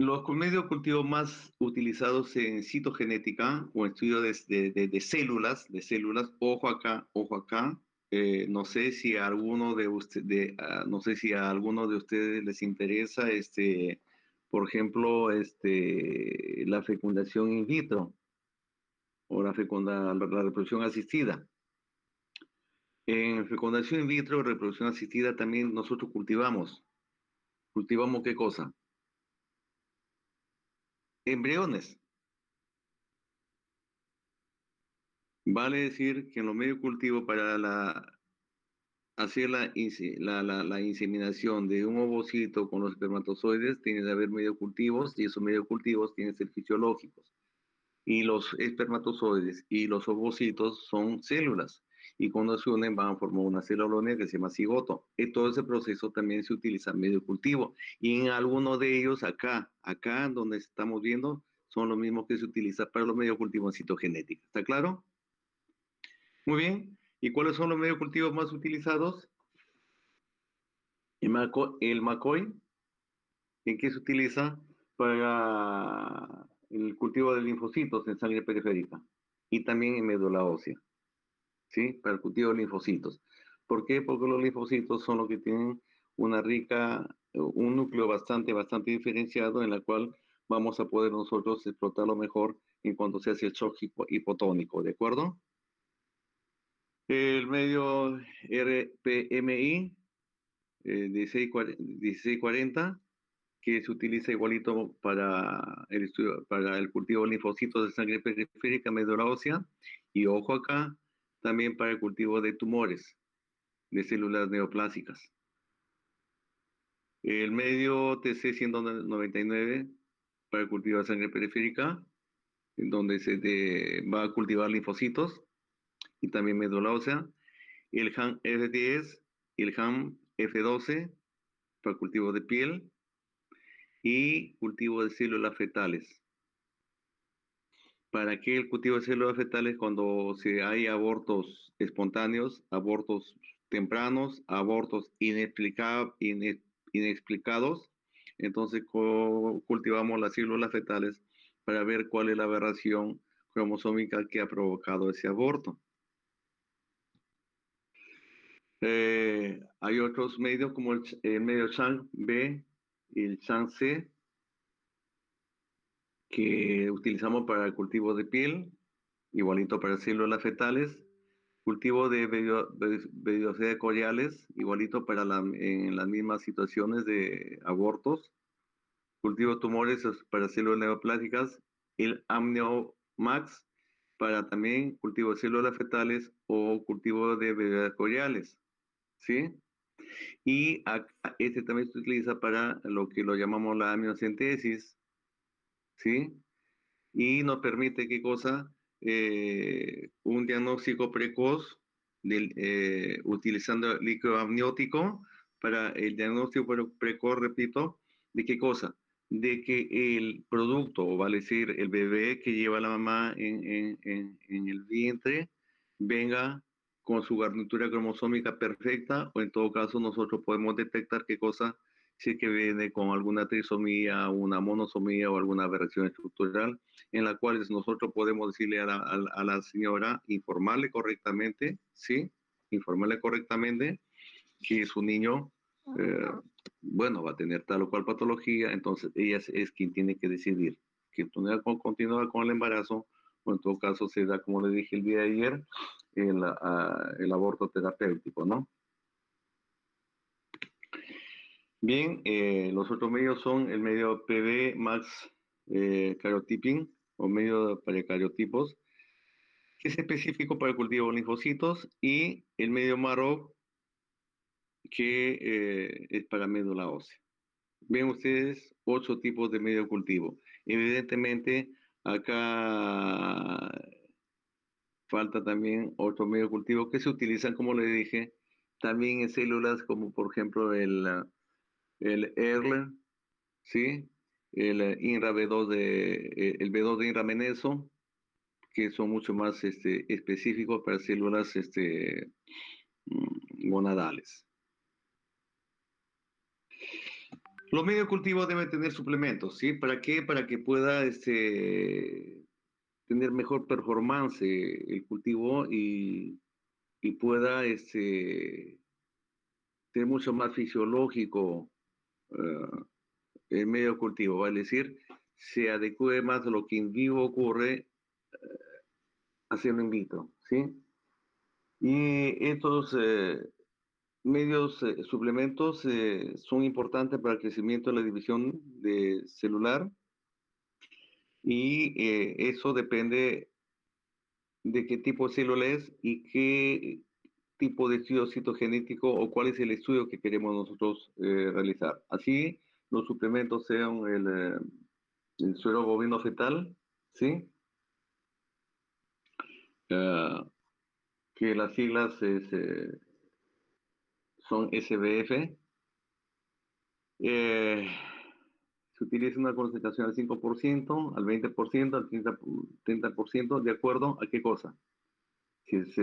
S2: Los medios cultivos más utilizados en citogenética o estudio de células, ojo acá, no sé si a alguno no sé si a alguno de ustedes les interesa, por ejemplo, la fecundación in vitro o la reproducción asistida. En fecundación in vitro, reproducción asistida, también nosotros cultivamos. ¿Cultivamos qué cosa? Embriones. Vale decir que en los medios cultivos para hacer la inseminación de un ovocito con los espermatozoides, tiene que haber medios cultivos y esos medios cultivos tienen que ser fisiológicos. Y los espermatozoides y los ovocitos son células. Y cuando se unen van a formar una célula única que se llama cigoto. Y todo ese proceso también se utiliza en medio cultivo. Y en algunos de ellos, acá donde estamos viendo, son los mismos que se utilizan para los medios cultivos en citogenética. ¿Está claro? Muy bien. ¿Y cuáles son los medios cultivos más utilizados? El McCoy, ¿en qué se utiliza? Para el cultivo de linfocitos en sangre periférica y también en médula ósea, ¿sí? Para el cultivo de linfocitos. ¿Por qué? Porque los linfocitos son los que tienen un núcleo bastante diferenciado en la cual vamos a poder nosotros explotarlo mejor en cuanto se hace el shock hipotónico, ¿de acuerdo? El medio RPMI 1640 que se utiliza igualito para el cultivo de linfocitos de sangre periférica, médula ósea, y ojo acá, también para el cultivo de tumores, de células neoplásicas. El medio TC199 para el cultivo de sangre periférica, en donde se va a cultivar linfocitos y también médula ósea. El HAM F10 y el HAM F12 para el cultivo de piel y cultivo de células fetales. ¿Para qué el cultivo de células fetales? Cuando hay abortos espontáneos, abortos tempranos, abortos inexplicados. Entonces cultivamos las células fetales para ver cuál es la aberración cromosómica que ha provocado ese aborto. Hay otros medios como el medio CHAN-B y el CHAN-C que utilizamos para el cultivo de piel, igualito para células fetales, cultivo de vellosidades coriales, igualito para en las mismas situaciones de abortos, cultivo de tumores para células neoplásicas, el AmnioMax para también cultivo de células fetales o cultivo de vellosidades coriales, ¿sí? Y este también se utiliza para lo que lo llamamos la amniocentesis, ¿sí? Y nos permite, ¿qué cosa? Un diagnóstico precoz utilizando líquido amniótico para el diagnóstico precoz, repito, ¿de qué cosa? De que el producto, vale decir, el bebé que lleva la mamá en el vientre, venga con su garnitura cromosómica perfecta, o en todo caso nosotros podemos detectar qué cosa, si es que viene con alguna trisomía, una monosomía o alguna aberración estructural, en la cual nosotros podemos decirle a la señora, informarle correctamente, ¿sí? Informarle correctamente que su niño, bueno, va a tener tal o cual patología, entonces ella es quien tiene que decidir que continúa con el embarazo, o en todo caso se da, como le dije el día de ayer, el aborto terapéutico, ¿no? Bien, los otros medios son el medio PB Max Karyotyping o medio para cariotipos, que es específico para el cultivo de linfocitos, y el medio Marrow, que es para médula ósea. Ven ustedes 8 tipos de medio cultivo. Evidentemente, acá falta también otro medio cultivo que se utilizan, como le dije, también en células como por ejemplo el ERL, ¿sí? El INRA B2 el B2 de inrameneso, que son mucho más específicos para células gonadales. Los medios de cultivo deben tener suplementos, ¿sí? ¿Para qué? Para que pueda tener mejor performance el cultivo y pueda ser mucho más fisiológico el medio de cultivo, vale decir, se adecue más a lo que en vivo ocurre haciendo in vitro, ¿sí? Y estos medios suplementos son importantes para el crecimiento de la división celular, y eso depende de qué tipo de célula es y qué tipo de estudio citogenético o cuál es el estudio que queremos nosotros realizar. Así, los suplementos sean el suero bovino fetal, ¿sí? Que las siglas son SBF. Se utiliza una concentración al 5%, al 20%, al 30%, ¿de acuerdo a qué cosa? Si es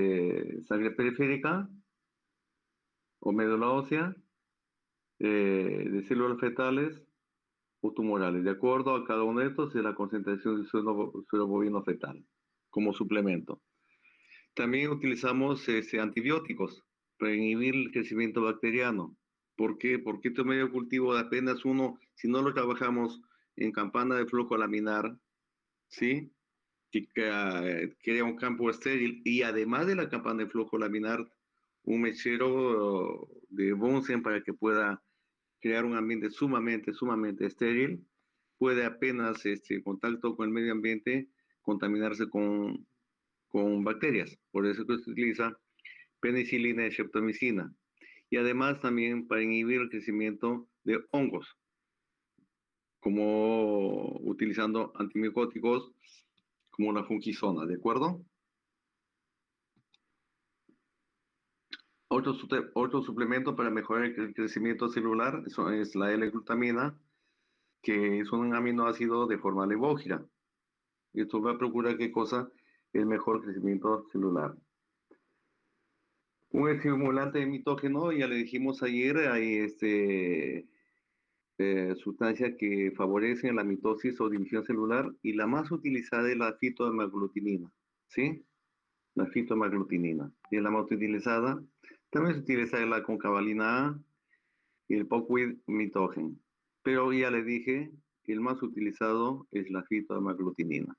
S2: sangre periférica o médula ósea, de células fetales o tumorales. De acuerdo a cada uno de estos es la concentración de suero bovino fetal como suplemento. También utilizamos antibióticos para inhibir el crecimiento bacteriano. ¿Por qué? Porque este medio de cultivo de apenas uno, si no lo trabajamos en campana de flujo laminar, ¿sí? Que crea un campo estéril, y además de la campana de flujo laminar, un mechero de Bunsen para que pueda crear un ambiente sumamente estéril, puede apenas en contacto con el medio ambiente contaminarse con bacterias. Por eso que se utiliza penicilina y streptomicina. Y además también para inhibir el crecimiento de hongos, como utilizando antimicóticos como la fungicona, ¿de acuerdo? Otro suplemento para mejorar el crecimiento celular es la L-glutamina, que es un aminoácido de forma levógira. Esto va a procurar qué cosa, el mejor crecimiento celular. Un estimulante de mitógeno, ya le dijimos ayer, hay sustancias que favorecen la mitosis o división celular y la más utilizada es la fitohemaglutinina, ¿sí? La fitohemaglutinina. Y es la más utilizada. También se utiliza la concavalina A y el POCWID mitógeno. Pero ya le dije que el más utilizado es la fitohemaglutinina.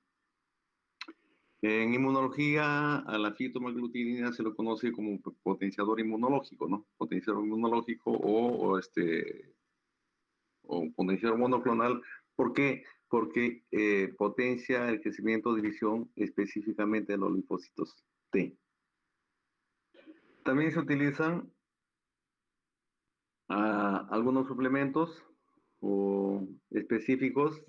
S2: En inmunología, a la fitohemaglutinina se lo conoce como potenciador inmunológico, ¿no? Potenciador inmunológico o potenciador monoclonal. ¿Por qué? Porque potencia el crecimiento o división específicamente de los linfocitos T. También se utilizan algunos suplementos o específicos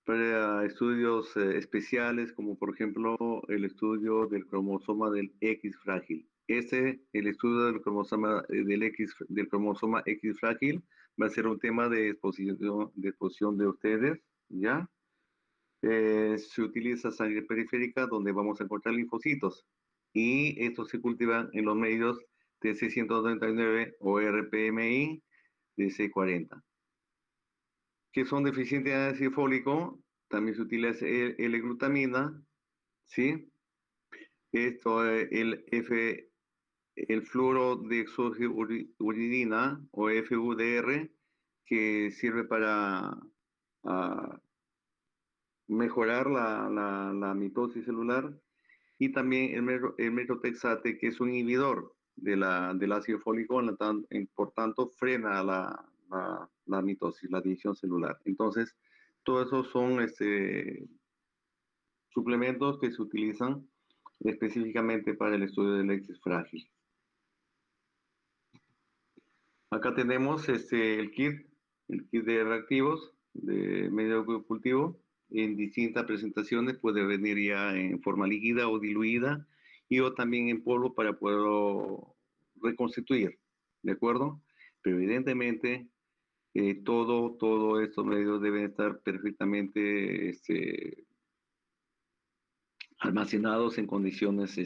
S2: para estudios especiales, como por ejemplo el estudio del cromosoma del X frágil. El estudio del cromosoma del cromosoma X frágil va a ser un tema de exposición de ustedes, ¿ya? Se utiliza sangre periférica donde vamos a encontrar linfocitos y estos se cultivan en los medios de C199 o RPMI de C40. Que son deficientes de ácido fólico, también se utiliza L-glutamina, ¿sí? Esto, el fluorodeoxyuridina o FUDR, que sirve para mejorar la mitosis celular, y también el metotrexate, que es un inhibidor del ácido fólico, por tanto frena la mitosis, la división celular. Entonces, todos esos son suplementos que se utilizan específicamente para el estudio del X frágil. Acá tenemos el kit de reactivos de medio cultivo en distintas presentaciones, puede venir ya en forma líquida o diluida y o también en polvo para poderlo reconstituir, ¿de acuerdo? Pero evidentemente todos estos medios deben estar perfectamente almacenados en condiciones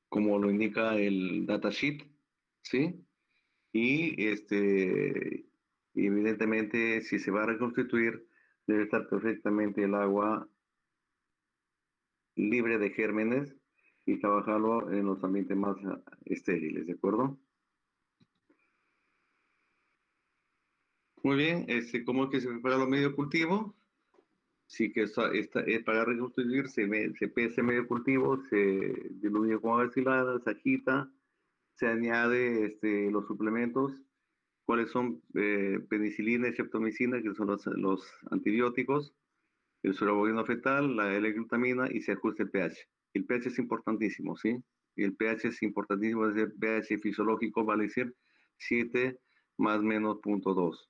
S2: como lo indica el datasheet, ¿sí? Y evidentemente si se va a reconstituir debe estar perfectamente el agua libre de gérmenes y trabajarlo en los ambientes más estériles, ¿de acuerdo? Muy bien, ¿cómo es que se prepara los medios cultivos? Sí que para reconstruir se pesa el medio cultivo, se diluye con agua destilada, se agita, se añade los suplementos, cuáles son penicilina y streptomicina, que son los antibióticos, el suerobovino fetal, la L-glutamina y se ajusta el pH. El pH es importantísimo, ¿sí? El pH es importantísimo, es el pH fisiológico, vale decir 7 más menos 0.2.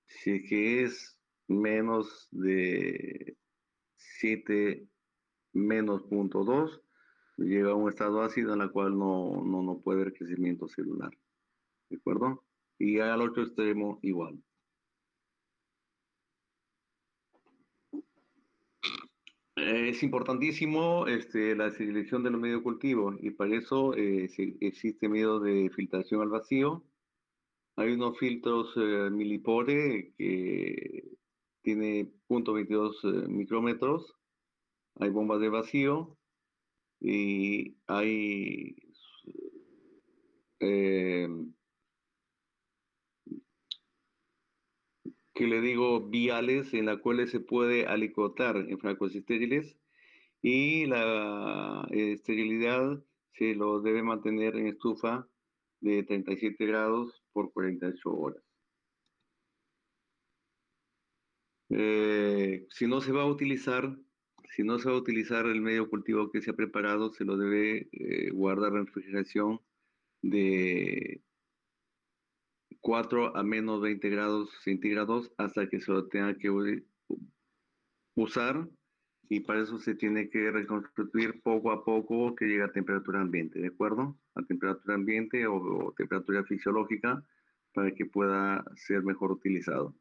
S2: Si es que es menos de 7 menos 0.2, llega a un estado ácido en el cual no puede haber crecimiento celular. ¿De acuerdo? Y al otro extremo igual. Es importantísimo la selección de los medios de cultivo y para eso existe medio de filtración al vacío. Hay unos filtros Millipore que tiene 0.22 micrómetros. Hay bombas de vacío y hay que le digo viales en las cuales se puede alicotar en frascos estériles y la esterilidad se lo debe mantener en estufa de 37 grados por 48 horas. Si no se va a utilizar el medio cultivo que se ha preparado, se lo debe guardar en refrigeración de 4 a menos 20 grados centígrados hasta que se lo tenga que usar, y para eso se tiene que reconstituir poco a poco que llegue a temperatura ambiente, ¿de acuerdo? A temperatura ambiente o temperatura fisiológica para que pueda ser mejor utilizado.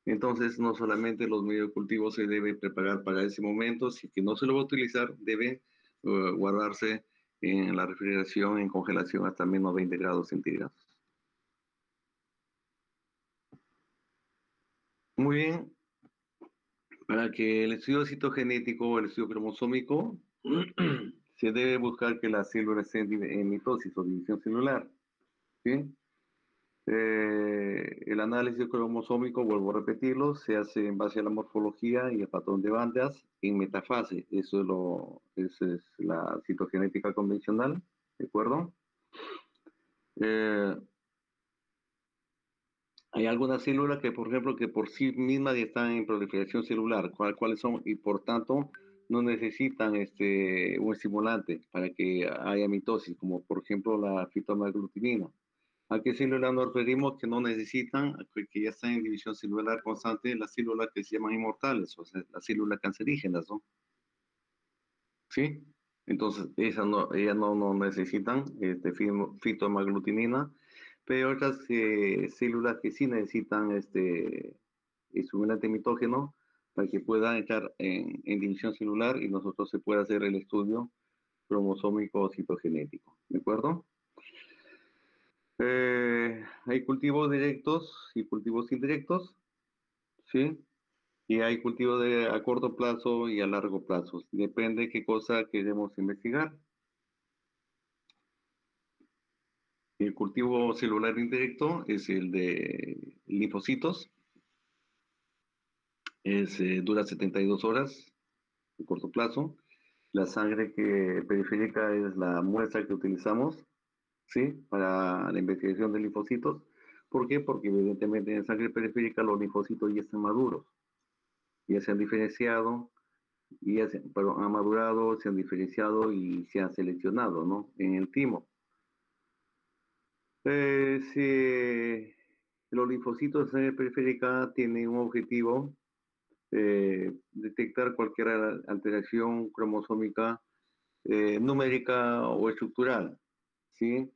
S2: Entonces, no solamente los medios de cultivo se deben preparar para ese momento, si que no se lo va a utilizar, debe guardarse en la refrigeración, en congelación hasta menos 20 grados centígrados. Muy bien. Para que el estudio citogenético o el estudio cromosómico se debe buscar que las células estén en mitosis o división celular. ¿Sí? El análisis cromosómico, vuelvo a repetirlo, se hace en base a la morfología y el patrón de bandas en metafase. Eso es la citogenética convencional, ¿de acuerdo? Hay algunas células que, por ejemplo, que por sí mismas ya están en proliferación celular, cuáles son, y por tanto no necesitan un estimulante para que haya mitosis, como por ejemplo la fitomaglutinina. ¿A qué células nos referimos que no necesitan, que ya están en división celular constante? Las células que se llaman inmortales, o sea, las células cancerígenas, ¿no? ¿Sí? Entonces, ellas no necesitan fitomaglutinina, pero hay otras células que sí necesitan estimulante mitógeno para que puedan entrar en división celular y nosotros se pueda hacer el estudio cromosómico citogenético. ¿De acuerdo? Hay cultivos directos y cultivos indirectos, ¿sí? Y hay cultivos a corto plazo y a largo plazo. Depende de qué cosa queremos investigar. El cultivo celular indirecto es el de linfocitos. Dura 72 horas, de corto plazo. La sangre periférica es la muestra que utilizamos, ¿sí? Para la investigación de linfocitos. ¿Por qué? Porque evidentemente en sangre periférica los linfocitos ya están maduros. Ya se han diferenciado, han madurado, se han diferenciado y se han seleccionado, ¿no? En el timo. Si los linfocitos de sangre periférica tienen un objetivo, detectar cualquier alteración cromosómica numérica o estructural, ¿sí?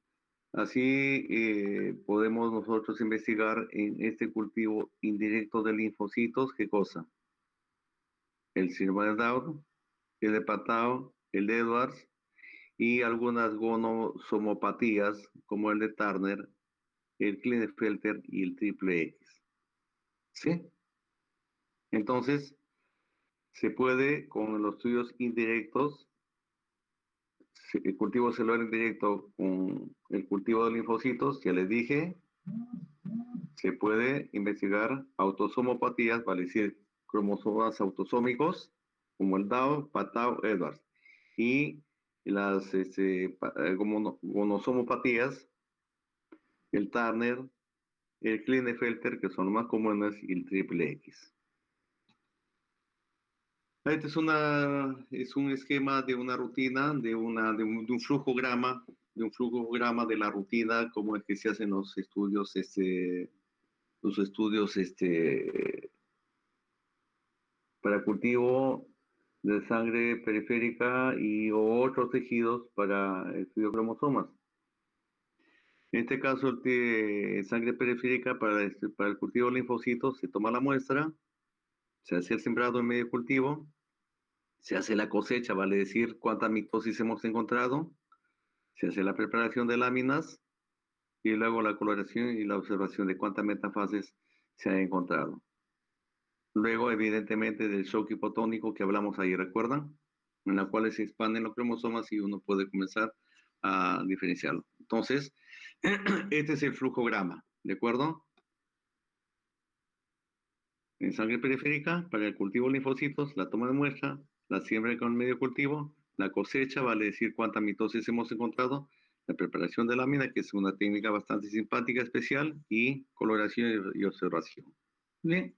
S2: Así podemos nosotros investigar en este cultivo indirecto de linfocitos, ¿qué cosa? El síndrome de Down, el de Patau, el de Edwards y algunas gonosomopatías como el de Turner, el Klinefelter y el triple X. ¿Sí? Entonces, se puede con los estudios indirectos, el cultivo celular indirecto con el cultivo de linfocitos, ya les dije, se puede investigar autosomopatías, vale decir, cromosomas autosómicos, como el Down, Patau, Edwards. Y las gonosomopatías, el Turner, el Klinefelter, que son los más comunes, y el triple X. Este es un esquema de una rutina, de un flujograma, de la rutina, como es que se hacen los estudios, para cultivo de sangre periférica y otros tejidos para el estudio de cromosomas. En este caso, sangre periférica para el cultivo de linfocitos, se toma la muestra, se hace el sembrado en medio cultivo, se hace la cosecha, vale decir cuánta mitosis hemos encontrado, se hace la preparación de láminas y luego la coloración y la observación de cuántas metafases se han encontrado. Luego, evidentemente, del shock hipotónico que hablamos ahí, ¿recuerdan? En la cual se expanden los cromosomas y uno puede comenzar a diferenciarlo. Entonces, este es el flujograma, ¿de acuerdo? En sangre periférica, para el cultivo de linfocitos, la toma de muestra, la siembra con el medio cultivo, la cosecha, vale decir cuánta mitosis hemos encontrado, la preparación de lámina, que es una técnica bastante simpática, especial, y coloración y observación. Bien.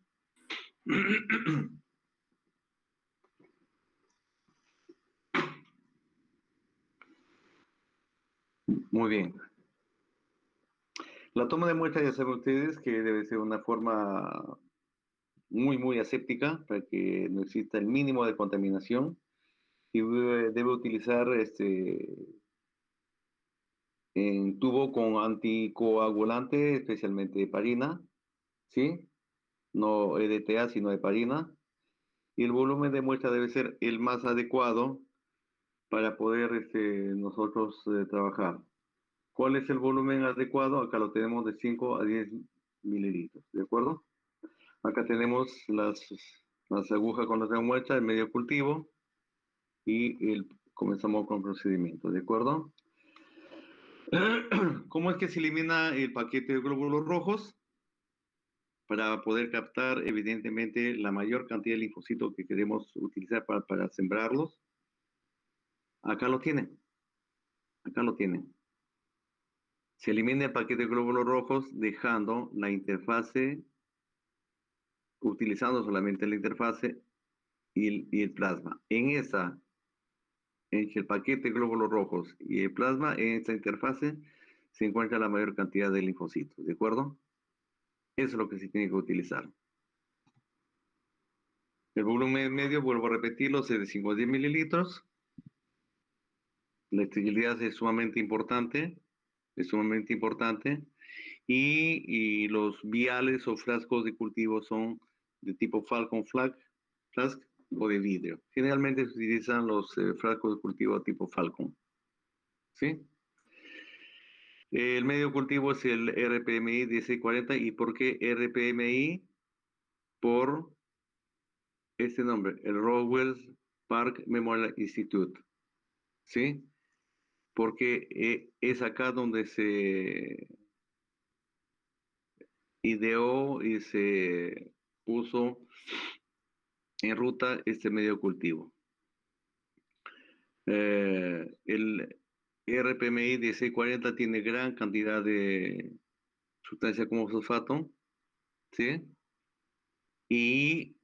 S2: Muy bien. La toma de muestra, ya saben ustedes que debe ser una forma muy aséptica para que no exista el mínimo de contaminación y debe utilizar en tubo con anticoagulante, especialmente heparina, ¿sí? No EDTA, sino heparina. Y el volumen de muestra debe ser el más adecuado para poder nosotros trabajar. ¿Cuál es el volumen adecuado? Acá lo tenemos de 5 a 10 mililitros, ¿de acuerdo? Acá tenemos las agujas con las muestras, el medio cultivo y comenzamos con el procedimiento, ¿de acuerdo? ¿Cómo es que se elimina el paquete de glóbulos rojos? Para poder captar, evidentemente, la mayor cantidad de linfocitos que queremos utilizar para sembrarlos. Acá lo tienen. Acá lo tienen. Se elimina el paquete de glóbulos rojos dejando la interfase, utilizando solamente la interfase y el plasma. Entre el paquete de glóbulos rojos y el plasma, en esta interfase se encuentra la mayor cantidad de linfocitos, ¿de acuerdo? Eso es lo que se tiene que utilizar. El volumen medio, vuelvo a repetirlo, es de 5 a 10 mililitros. La esterilidad es sumamente importante. Es sumamente importante. Y los viales o frascos de cultivo son de tipo Falcon Flask o de vidrio. Generalmente se utilizan los frascos de cultivo tipo Falcon. ¿Sí? El medio cultivo es el RPMI 1640. ¿Y por qué RPMI? Por este nombre, el Roswell Park Memorial Institute. ¿Sí? Porque es acá donde se ideó y se puso en ruta este medio cultivo. El RPMI 1640 tiene gran cantidad de sustancia como fosfato, ¿sí? Y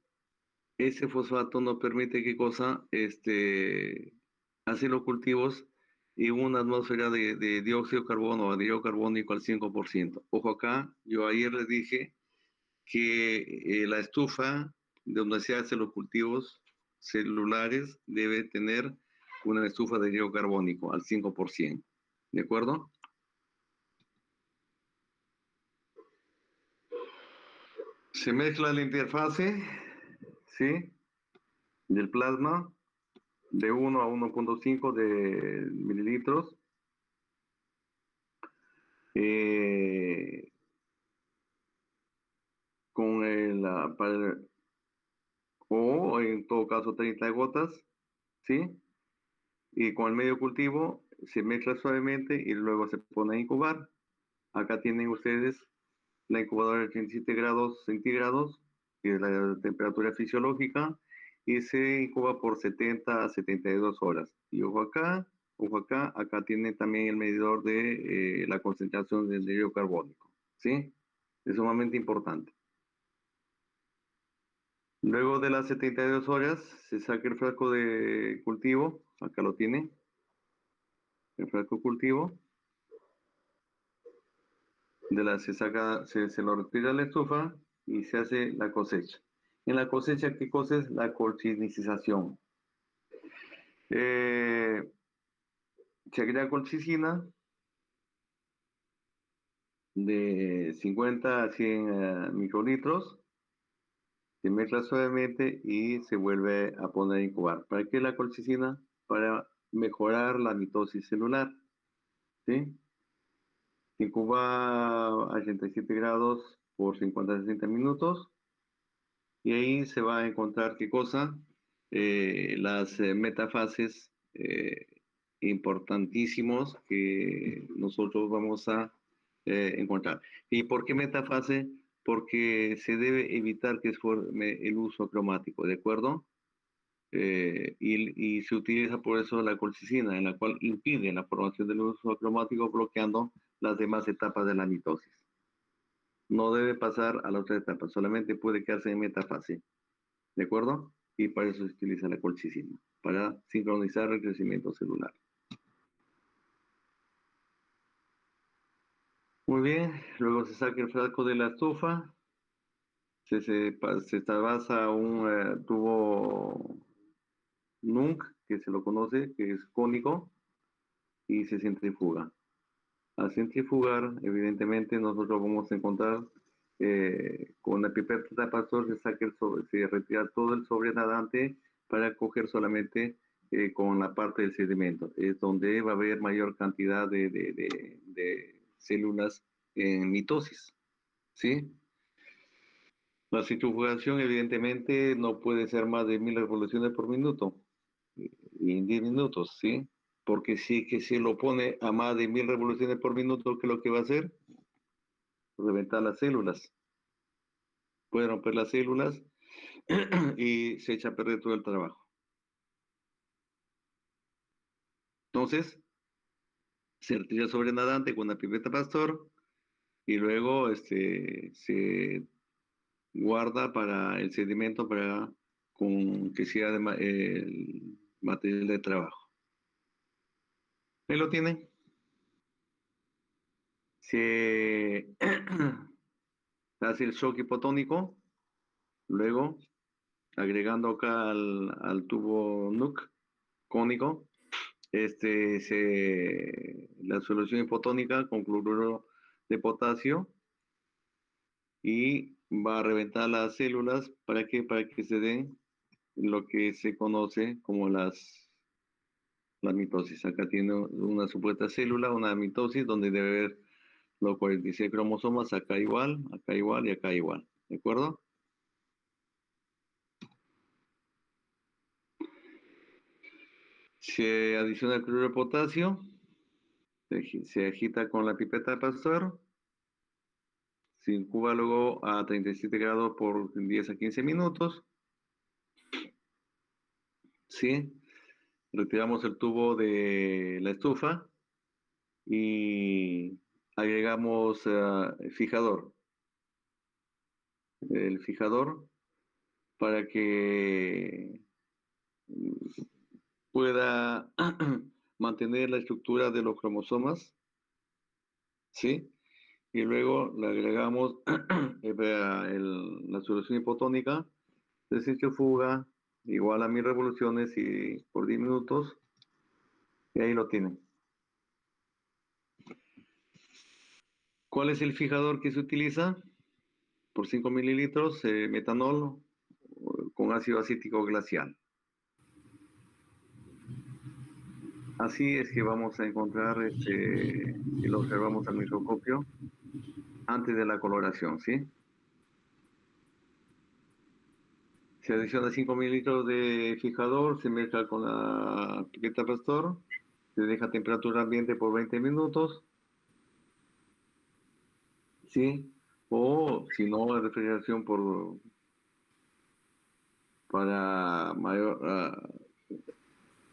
S2: ese fosfato nos permite, ¿qué cosa? Hacer los cultivos en una atmósfera de dióxido de carbono o anhídrido carbónico al 5%. Ojo acá, yo ayer les dije que la estufa de donde se hacen los cultivos celulares debe tener una estufa de anhídrido carbónico al 5%. ¿De acuerdo? Se mezcla la interfase, ¿sí? Del plasma de 1 a 1.5 de mililitros. Con o en todo caso 30 gotas, ¿sí? Y con el medio cultivo se mezcla suavemente y luego se pone a incubar. Acá tienen ustedes la incubadora de 37 grados centígrados, que es la temperatura fisiológica, y se incuba por 70 a 72 horas. Y ojo acá, acá tiene también el medidor de la concentración del anhídrido carbónico, ¿sí? Es sumamente importante. Luego de las 72 horas se saca el frasco de cultivo, acá lo tiene, el frasco cultivo. Se lo retira a la estufa y se hace la cosecha. En la cosecha, ¿qué cosa es? La colchicinización. Se agrega colchicina de 50 a 100 microlitros, se mezcla suavemente y se vuelve a poner a incubar. ¿Para qué la colchicina? Para mejorar la mitosis celular, ¿sí? Se incuba a 87 grados por 50 a 60 minutos y ahí se va a encontrar ¿qué cosa? Las metafases importantísimos que nosotros vamos a encontrar. ¿Y por qué metafase? Porque se debe evitar que se forme el uso acromático, ¿de acuerdo? Y se utiliza por eso la colchicina, en la cual impide la formación del uso acromático, bloqueando las demás etapas de la mitosis. No debe pasar a la otra etapa, solamente puede quedarse en metafase, ¿de acuerdo? Y para eso se utiliza la colchicina, para sincronizar el crecimiento celular. Muy bien, luego se saca el frasco de la estufa, se trasvasa a un tubo NUNC, que se lo conoce, que es cónico, y se centrifuga. Al centrifugar, evidentemente, nosotros vamos a encontrar con la pipeta de pastor se retira todo el sobrenadante para coger solamente con la parte del sedimento. Es donde va a haber mayor cantidad de células en mitosis, ¿sí? La centrifugación evidentemente no puede ser más de 1000 revoluciones por minuto y en 10 minutos, ¿sí? Porque si que se lo pone a más de 1000 revoluciones por minuto, ¿qué es lo que va a hacer? Reventar las células. Puede romper las células y se echa a perder todo el trabajo. Entonces, se retira sobre nadante con una pipeta Pasteur y luego se guarda para el sedimento para con que sea el material de trabajo. Ahí lo tienen. Se hace el shock hipotónico, luego agregando acá al tubo NUC cónico, la solución hipotónica con cloruro de potasio y va a reventar las células para que se den lo que se conoce como la mitosis. Acá tiene una supuesta célula, una mitosis donde debe haber los 46 cromosomas, acá igual y acá igual. ¿De acuerdo? Se adiciona el cloruro de potasio, se agita con la pipeta Pasteur, se incuba luego a 37 grados por 10 a 15 minutos. ¿Sí? Retiramos el tubo de la estufa y agregamos fijador. El fijador para que pueda mantener la estructura de los cromosomas, ¿sí? Y luego le agregamos la solución hipotónica de centrifuga igual a 1000 revoluciones y por 10 minutos, y ahí lo tienen. ¿Cuál es el fijador que se utiliza? Por 5 mililitros, metanol con ácido acético glacial. Así es que vamos a encontrar, y lo observamos al microscopio, antes de la coloración, ¿sí? Se adiciona 5 mililitros de fijador, se mezcla con la pipeta Pasteur, se deja a temperatura ambiente por 20 minutos, ¿sí? O si no, la refrigeración para mayor,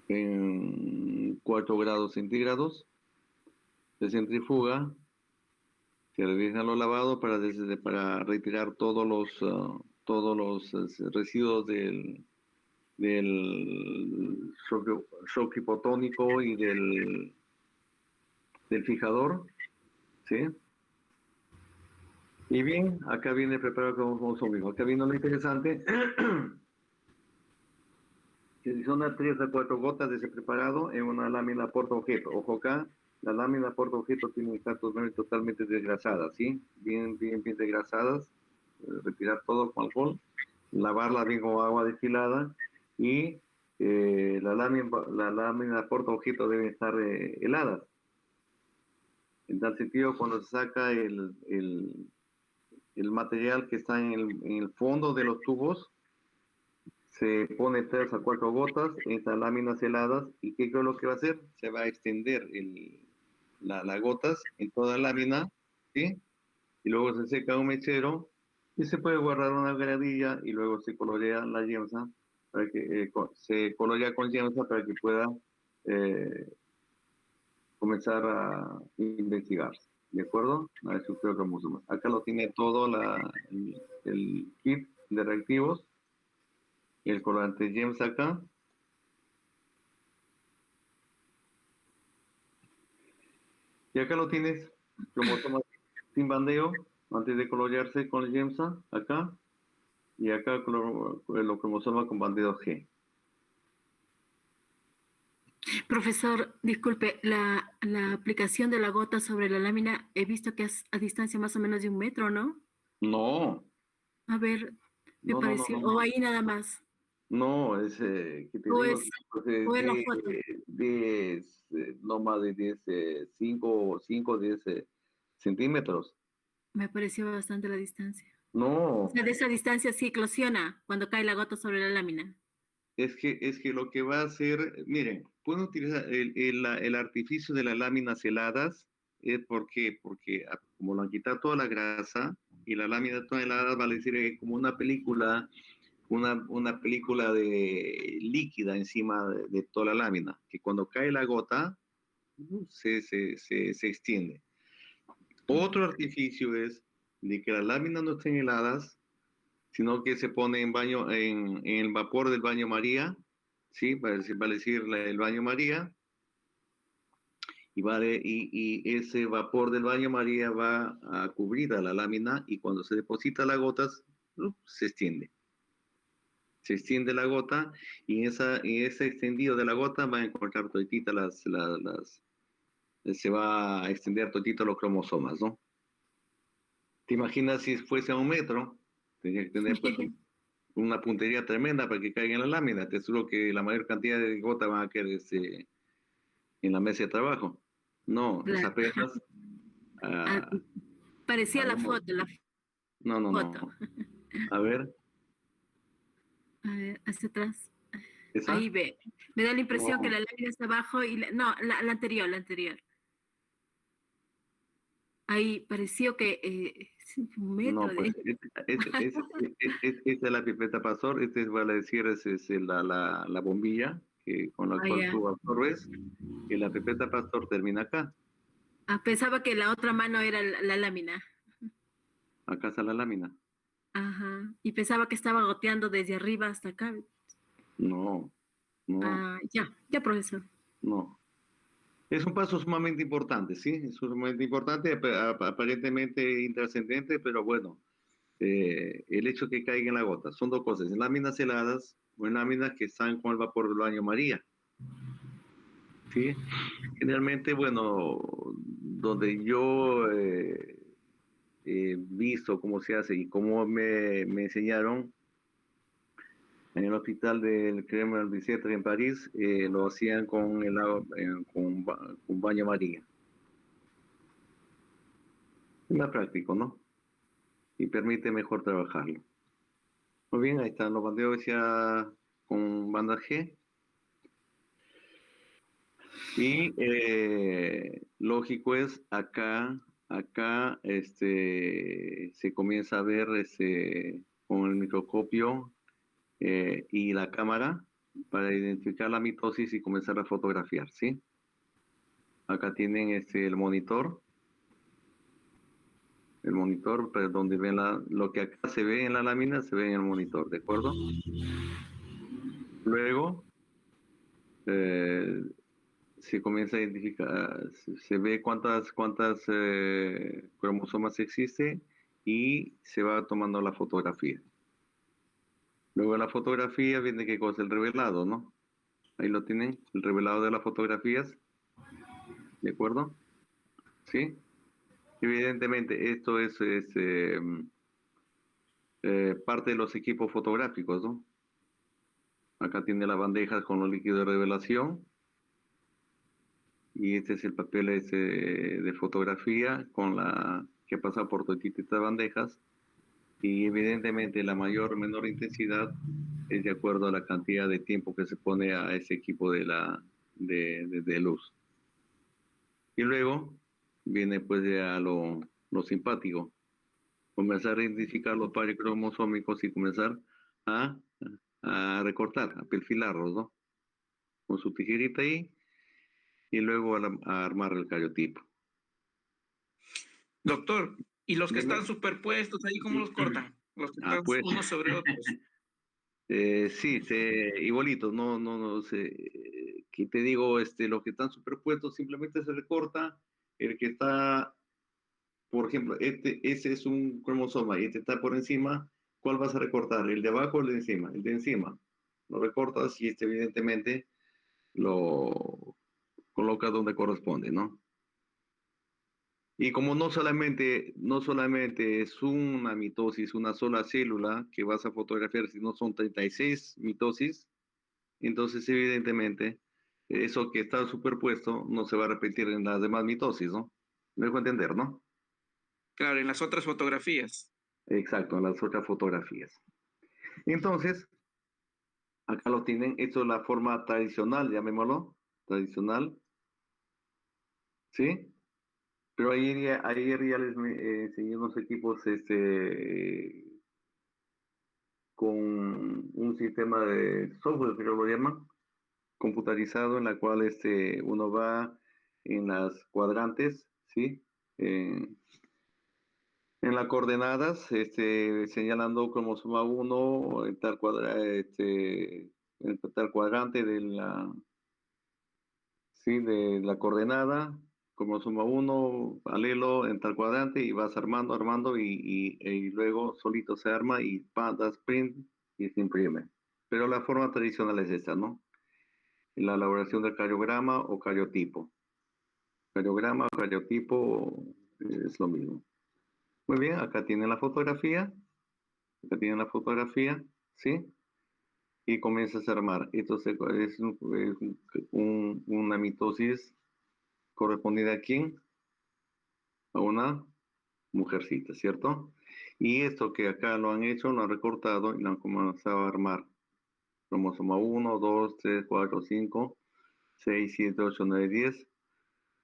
S2: en 4 grados centígrados, se centrifuga, se realizan los lavados para retirar todos los residuos del shock hipotónico y del fijador, ¿sí? Y bien, acá viene preparado como sólido. Acá viene lo interesante. Se adiciona 3 a 4 gotas de ese preparado en una lámina porta-objeto. Ojo acá, la lámina porta-objeto tiene que estar totalmente desgrasadas, ¿sí? Bien desgrasadas. Retirar todo con alcohol. Lavarla bien con agua destilada. Y la lámina porta-objeto deben estar heladas. En tal sentido, cuando se saca el material que está en el fondo de los tubos, se pone 3 a 4 gotas en estas láminas heladas y ¿qué es lo que va a hacer? Se va a extender las gotas en toda la lámina, ¿sí? Y luego se seca un mechero y se puede guardar una granilla y luego se colorea la yemsa, para que se colorea con yemsa para que pueda comenzar a investigarse. ¿De acuerdo? La estructura cromosoma. Acá lo tiene todo el kit de reactivos. El colorante GEMS acá. Y acá lo tienes, cromosoma sin bandeo, antes de colorearse con el GEMSA, acá. Y acá los cromosomas con bandeo G.
S9: Profesor, disculpe, la aplicación de la gota sobre la lámina, he visto que es a distancia más o menos de 1 metro, ¿no?
S2: No.
S9: A ver, me pareció, o ahí nada más.
S2: No, es, ¿qué te
S9: ¿O
S2: digo?
S9: es,
S2: Pues,
S9: o es la foto?
S2: no más de 10, 5, 10 centímetros.
S9: Me pareció bastante la distancia. O
S2: No,
S9: sea, de esa distancia sí eclosiona cuando cae la gota sobre la lámina.
S2: es que lo que va a hacer, miren, pueden utilizar el artificio de las láminas heladas. ¿Por qué? Porque como lo han quitado toda la grasa y la lámina toda helada, vale decir como una película de líquida encima de toda la lámina, que cuando cae la gota se extiende. Otro artificio es de que las láminas no estén heladas, sino que se pone en baño, en el vapor del baño María, ¿sí? Va a decir el baño María, y ese vapor del baño María va a cubrir a la lámina y cuando se deposita las gotas, se extiende. Se extiende la gota y en ese extendido de la gota va a encontrar toditita se va a extender toditito los cromosomas, ¿no? ¿Te imaginas si fuese a 1 metro? Tendría que tener pues, una puntería tremenda para que caiga en la lámina. Te aseguro que la mayor cantidad de gotas van a quedar en la mesa de trabajo. No, es
S9: Claro.
S2: apenas...
S9: Ah, parecía la foto, la
S2: No, no,
S9: foto.
S2: no. A ver,
S9: A ver, hacia atrás.
S2: ¿esa?
S9: Ahí ve. Me da la impresión
S2: No.
S9: que la lámina está abajo y no, la anterior, la anterior. Ahí pareció que es 1 metro
S2: No, pues
S9: de...
S2: esta es la pipeta pastor, vale decir, es la bombilla con la
S9: Ah,
S2: cual
S9: ya.
S2: tú absorbes, y la pipeta pastor termina acá.
S9: Ah, pensaba que la otra mano era la lámina.
S2: Acá está la lámina.
S9: Ajá. Y pensaba que estaba goteando desde arriba hasta acá.
S2: No, no,
S9: Ah, ya, profesor.
S2: no. Es un paso sumamente importante, ¿sí? Es sumamente importante, aparentemente intrascendente, pero bueno, el hecho que caiga en la gota. Son dos cosas, en láminas heladas o en láminas que están con el vapor del baño María. ¿Sí? Generalmente, bueno, donde yo he visto cómo se hace y cómo me enseñaron, en el hospital del Kremlin Bicêtre en París, lo hacían con el agua, con baño María. Es más práctico, ¿no? Y permite mejor trabajarlo. Muy bien, ahí están los bandeos ya con banda G. Y lógico es acá se comienza a ver con el microscopio y la cámara para identificar la mitosis y comenzar a fotografiar, ¿sí? Acá tienen el monitor, pero donde ven lo que acá se ve en la lámina se ve en el monitor, ¿de acuerdo? Luego se comienza a identificar, se ve cuántas cromosomas existe y se va tomando la fotografía. Luego de la fotografía viene qué cosa, el revelado, ¿no? Ahí lo tienen, el revelado de las fotografías, ¿de acuerdo? ¿Sí? Evidentemente esto es parte de los equipos fotográficos, ¿no? Acá tiene las bandejas con los líquidos de revelación. Y este es el papel de fotografía con que pasa por todas estas bandejas. Y evidentemente la mayor o menor intensidad es de acuerdo a la cantidad de tiempo que se pone a ese equipo de luz. Y luego viene pues ya lo simpático. Comenzar a identificar los pares cromosómicos y comenzar a recortar, a perfilarlos, ¿no? Con su tijerita ahí y luego a armar el cariotipo.
S8: Doctor, ¿y los que
S2: Dime.
S8: están superpuestos ahí, cómo los cortan? Los que están
S2: Pues,
S8: unos sobre otros.
S2: sí, igualitos, no sé. ¿Qué te digo? Los que están superpuestos simplemente se recorta. El que está, por ejemplo, ese es un cromosoma y este está por encima, ¿cuál vas a recortar? ¿El de abajo o el de encima? El de encima. Lo recortas y evidentemente lo colocas donde corresponde, ¿no? Y como no solamente es una mitosis, una sola célula que vas a fotografiar, sino son 36 mitosis, entonces evidentemente eso que está superpuesto no se va a repetir en las demás mitosis, ¿no? Me dejo entender, ¿no?
S8: Claro, en las otras fotografías.
S2: Exacto, en las otras fotografías. Entonces, acá lo tienen, esto es la forma tradicional, llamémoslo, tradicional, ¿sí? Pero ayer ya les enseñé unos equipos con un sistema de software, creo lo llaman, computarizado, en la cual uno va en las cuadrantes, ¿sí? En las coordenadas, señalando cromosoma 1 en tal, en tal cuadrante de la coordenada, cromosoma 1, alelo en tal cuadrante, y vas armando, y luego solito se arma y das print y se imprime. Pero la forma tradicional es esta, ¿no? La elaboración del cariograma o cariotipo. Cariograma o cariotipo es lo mismo. Muy bien, acá tienen la fotografía. Acá tienen la fotografía, ¿sí? Y comienzas a armar. Esto es una mitosis correspondida a quién? A una mujercita, ¿cierto? Y esto que acá lo han hecho, lo han recortado y lo han comenzado a armar. Cromosoma 1, 2, 3, 4, 5, 6, 7, 8, 9, 10.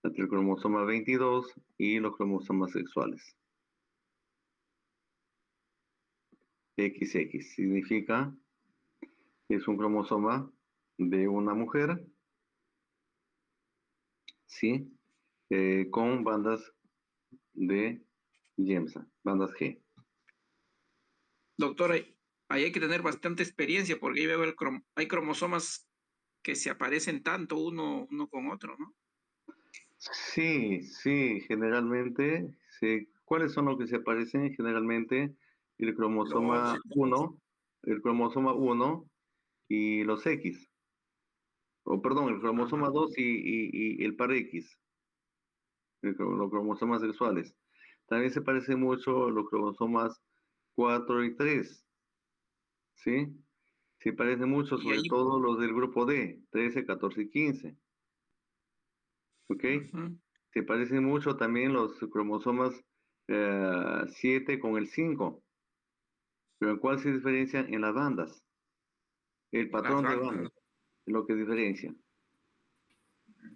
S2: Hasta el cromosoma 22 y los cromosomas sexuales. XX significa que es un cromosoma de una mujer, ¿sí? Con bandas de Gemsa, bandas G.
S8: Doctor, ahí hay que tener bastante experiencia porque ahí veo hay cromosomas que se aparecen tanto uno con otro, ¿no?
S2: Sí, generalmente. Sí. ¿Cuáles son los que se aparecen? Generalmente el cromosoma 1 y los X. O perdón, el cromosoma 2 y el par X. Los cromosomas sexuales. También se parecen mucho los cromosomas 4 y 3. ¿Sí? Se parecen mucho, sobre todo los del grupo D, 13, 14 y 15. ¿Ok? Se parecen mucho también los cromosomas 7 con el 5. Pero ¿en cuál se diferencian? En las bandas. El patrón de bandas es lo que diferencia.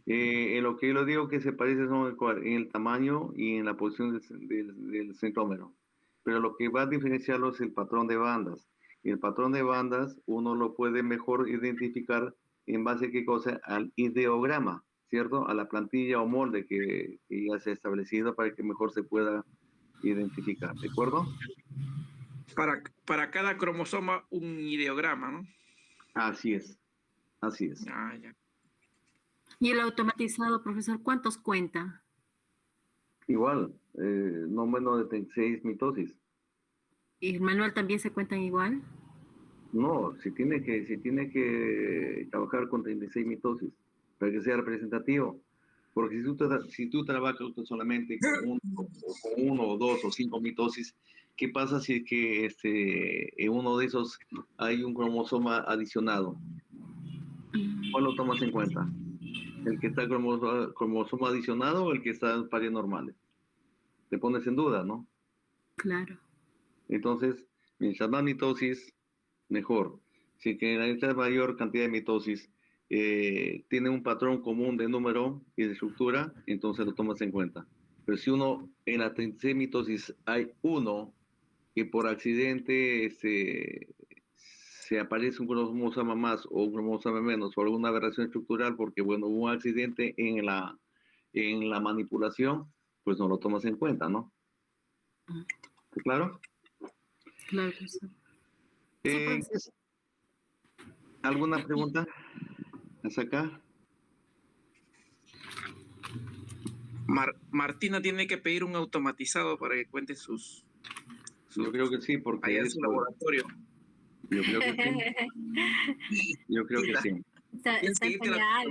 S2: En lo que yo lo digo que se parece son en el tamaño y en la posición del centrómero. Pero lo que va a diferenciarlo es el patrón de bandas. Y el patrón de bandas uno lo puede mejor identificar en base a qué cosa, al ideograma, ¿cierto? A la plantilla o molde que ya se ha establecido para que mejor se pueda identificar, ¿de acuerdo?
S8: Para cada cromosoma un ideograma, ¿no?
S2: Así es, así es.
S8: Ah, ya.
S9: ¿Y el automatizado, profesor, cuántos cuenta?
S2: Igual, no menos de 36 mitosis.
S9: ¿Y el manual también se cuentan igual?
S2: No, se tiene que trabajar con 36 mitosis para que sea representativo. Porque si tú trabajas solamente con uno o dos o 5 mitosis, ¿qué pasa si es que en uno de esos hay un cromosoma adicionado? ¿Cuál lo tomas en cuenta? ¿El que está cromosoma adicionado o el que está en pares normales? Te pones en duda, ¿no?
S9: Claro.
S2: Entonces, mientras más mitosis, mejor. Si que la mayor cantidad de mitosis tiene un patrón común de número y de estructura, entonces lo tomas en cuenta. Pero si en la 36 mitosis hay uno que por accidente se aparece un cromosoma más o un cromosoma menos o alguna aberración estructural porque, bueno, hubo un accidente en la manipulación, pues no lo tomas en cuenta, ¿no? ¿Está claro?
S9: Claro, profesor. Sí,
S2: ¿Alguna pregunta hasta acá?
S8: Martina tiene que pedir un automatizado para que cuente sus
S2: Yo creo que sí, porque
S8: allá en su laboratorio.
S2: Yo creo que sí. Yo creo que sí.
S6: Está genial.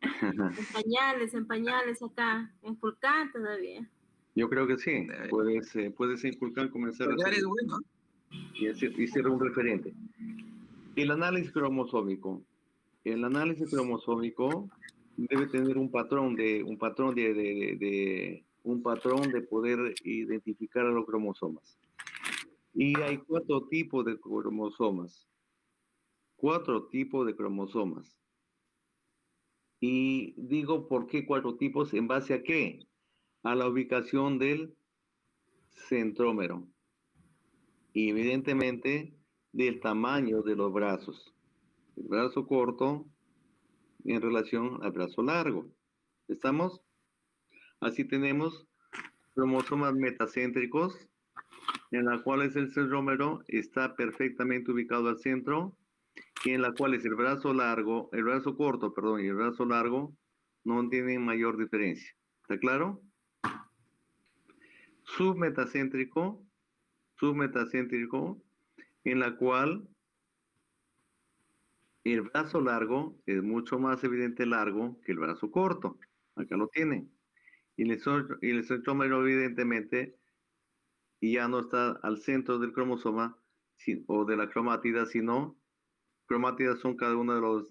S10: En pañales acá, en Fulcán todavía.
S2: Yo creo que sí. Puedes inculcar, comenzar a
S8: Pulgar
S2: hacer
S8: es bueno.
S2: y ser un referente. El análisis cromosómico. El análisis cromosómico debe tener un patrón de poder identificar a los cromosomas. Y hay 4 tipos de cromosomas. 4 tipos de cromosomas. Y digo, ¿por qué 4 tipos? ¿En base a qué? A la ubicación del centrómero. Y evidentemente del tamaño de los brazos. El brazo corto en relación al brazo largo. ¿Estamos? Así tenemos cromosomas metacéntricos, en la cual el centrómero está perfectamente ubicado al centro, y en la cual el brazo corto, y el brazo largo no tienen mayor diferencia. ¿Está claro? Submetacéntrico, en la cual el brazo largo es mucho más evidente largo que el brazo corto. Acá lo tienen. Y el centrómero evidentemente ya no está al centro del cromosoma o de la cromátida, sino cromátidas son cada uno de los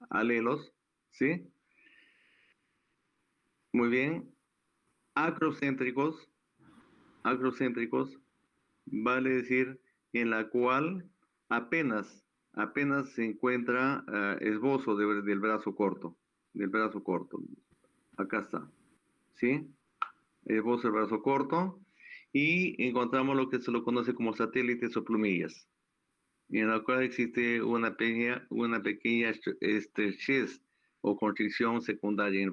S2: alelos, ¿sí? Muy bien. Acrocéntricos, vale decir en la cual apenas se encuentra esbozo del brazo corto, Acá está, ¿sí? Esbozo del brazo corto, y encontramos lo que se lo conoce como satélites o plumillas, en la cual existe una pequeña estrechez o constricción secundaria en el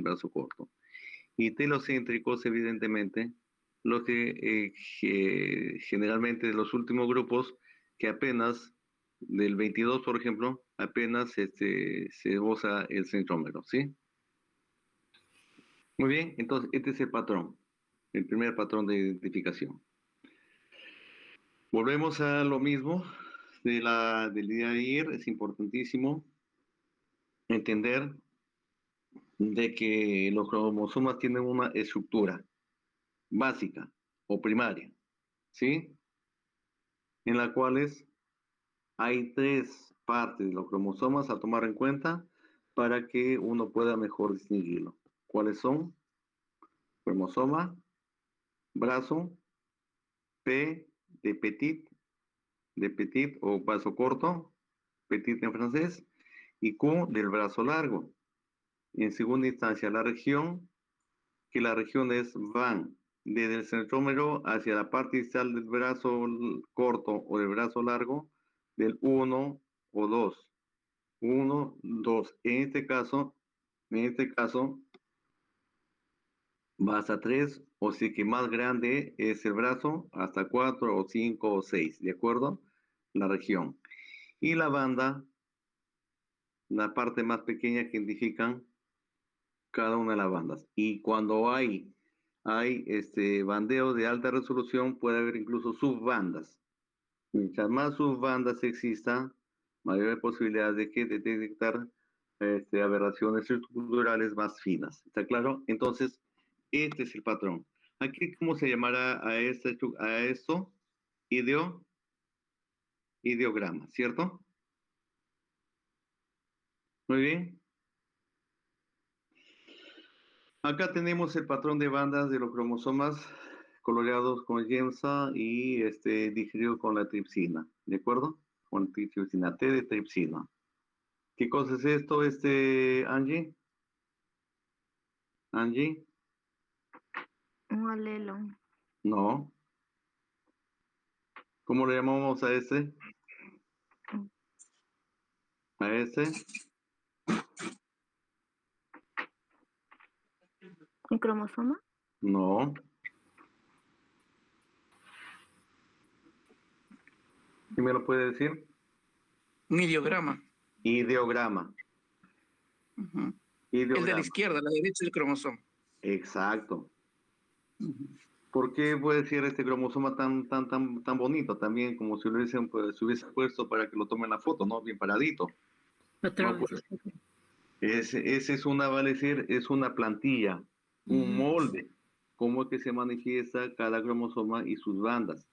S2: brazo corto. Y telocéntricos, evidentemente, lo que generalmente de los últimos grupos, que apenas, del 22, por ejemplo, apenas se esboza el centrómero, ¿sí? Muy bien, entonces este es el patrón, el primer patrón de identificación. Volvemos a lo mismo del día de ayer. Es importantísimo entender de que los cromosomas tienen una estructura básica o primaria, ¿sí? En la cuales hay 3 partes de los cromosomas a tomar en cuenta para que uno pueda mejor distinguirlo. ¿Cuáles son? Cromosoma, brazo, P de petit o brazo corto, petit en francés, y Q del brazo largo. En segunda instancia, la región van desde el centrómero hacia la parte distal del brazo corto o del brazo largo, del 1 o 2. 1, 2. En este caso, va hasta 3, o si que más grande es el brazo, hasta 4 o 5 o 6, ¿de acuerdo? La región. Y la banda, la parte más pequeña que identifican cada una de las bandas. Y cuando hay bandeo de alta resolución, puede haber incluso subbandas. Mientras más subbandas exista, mayor posibilidad de detectar aberraciones estructurales más finas. ¿Está claro? Entonces, este es el patrón. Aquí, ¿cómo se llamará a esto? Ideograma, ¿cierto? Muy bien. Acá tenemos el patrón de bandas de los cromosomas coloreados con yemsa y digerido con la tripsina, ¿de acuerdo? Con tripsina, T de tripsina. ¿Qué cosa es esto, Angie? Angie?
S7: Un alelo.
S2: No. ¿Cómo le llamamos a este? ¿A este?
S7: ¿Un cromosoma?
S2: No. ¿Quién me lo puede decir?
S8: Un ideograma.
S2: Ideograma.
S8: Uh-huh.
S2: Ideograma.
S8: El de la izquierda, la derecha del cromosoma.
S2: Exacto. ¿Por qué puede ser este cromosoma tan bonito también, como si lo hubiese puesto para que lo tomen la foto, ¿no? Bien paradito.
S9: Patrón.
S2: No, pues, ese es una, vale decir, es una plantilla, un molde, cómo es que se manifiesta cada cromosoma y sus bandas,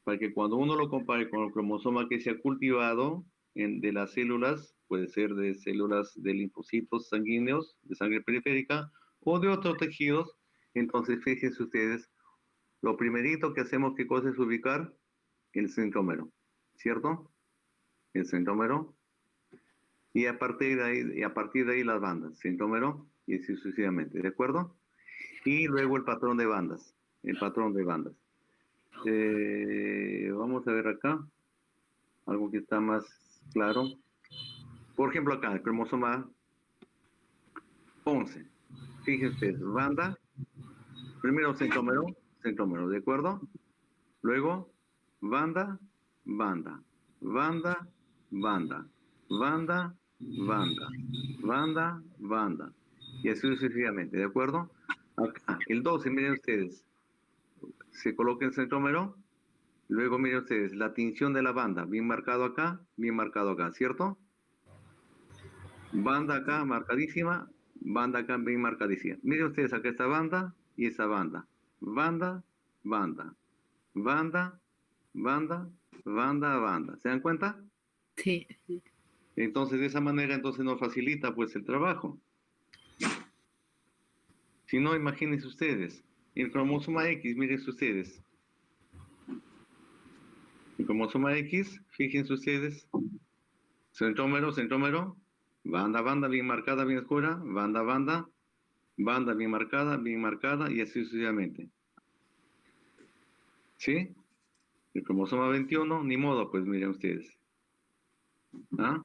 S2: para que cuando uno lo compare con el cromosoma que se ha cultivado de las células, puede ser de células de linfocitos sanguíneos, de sangre periférica, o de otros tejidos, entonces fíjense ustedes, lo primerito que hacemos, ¿qué cosa es ubicar? El centrómero, ¿cierto? El centrómero. Y a partir de ahí las bandas, centrómero y así sucesivamente, ¿de acuerdo? Y luego el patrón de bandas, el patrón de bandas. Vamos a ver acá, algo que está más claro. Por ejemplo acá, el cromosoma 11. Fíjense ustedes, banda, primero centrómero, ¿de acuerdo? Luego, banda, banda, banda, banda, banda, banda, banda, banda, y así sucesivamente, ¿de acuerdo? Acá, el 12, miren ustedes, se coloca el centrómero, luego miren ustedes, la tinción de la banda, bien marcado acá, ¿cierto? Banda acá, marcadísima, banda acá, bien marcadísima. Miren ustedes acá esta banda y esta banda. Banda, banda, banda, banda, banda, banda. ¿Se dan cuenta?
S9: Sí.
S2: Entonces, de esa manera, entonces nos facilita pues el trabajo. Si no, imagínense ustedes, el cromosoma X, miren ustedes. El cromosoma X, fíjense ustedes, centrómero, banda, banda, bien marcada, bien oscura, banda, banda, banda bien marcada, y así sucesivamente. ¿Sí? El cromosoma 21, ni modo, pues miren ustedes. ¿Ah?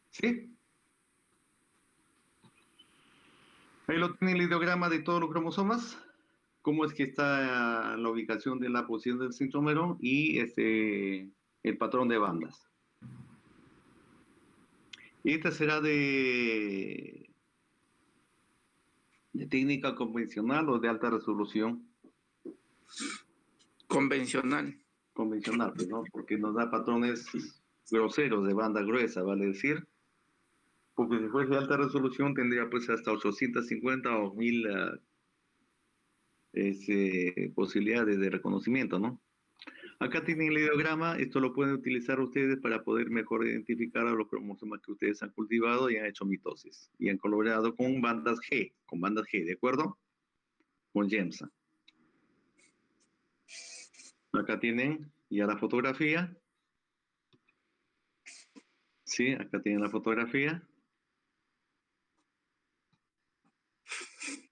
S2: ¿Sí? Ahí lo tienen el ideograma de todos los cromosomas. Cómo es que está la ubicación de la posición del centrómero y el patrón de bandas. Y esta será de técnica convencional o de alta resolución.
S8: Convencional.
S2: Convencional, pues, ¿no? Porque nos da patrones groseros de banda gruesa, vale decir. Porque si fuese de alta resolución tendría pues hasta 850 o 1000 posibilidades de reconocimiento, ¿no? Acá tienen el ideograma, esto lo pueden utilizar ustedes para poder mejor identificar a los cromosomas que ustedes han cultivado y han hecho mitosis. Y han colaborado con bandas G, ¿de acuerdo? Con GEMSA. Acá tienen ya la fotografía. Sí, acá tienen la fotografía.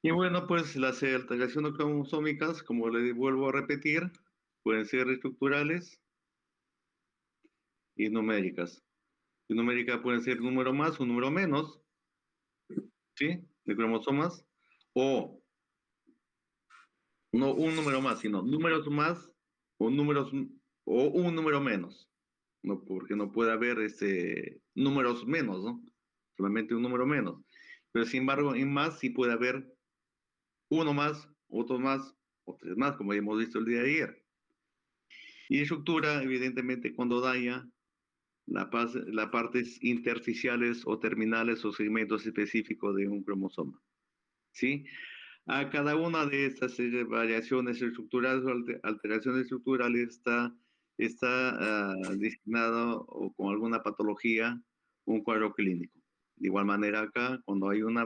S2: Y bueno, pues las alteraciones cromosómicas, como les vuelvo a repetir, pueden ser estructurales y numéricas. Y numéricas pueden ser un número más o un número menos, ¿sí? De cromosomas, o no un número más, sino números más o números o un número menos. No, porque no puede haber números menos, ¿no? Solamente un número menos. Pero sin embargo, en más sí puede haber uno más, otro más, o tres más, como ya hemos visto el día de ayer. Y estructura, evidentemente, cuando daña las partes intersticiales o terminales o segmentos específicos de un cromosoma. ¿Sí? A cada una de estas variaciones estructurales o alteraciones estructurales está designado o con alguna patología un cuadro clínico. De igual manera acá, cuando hay una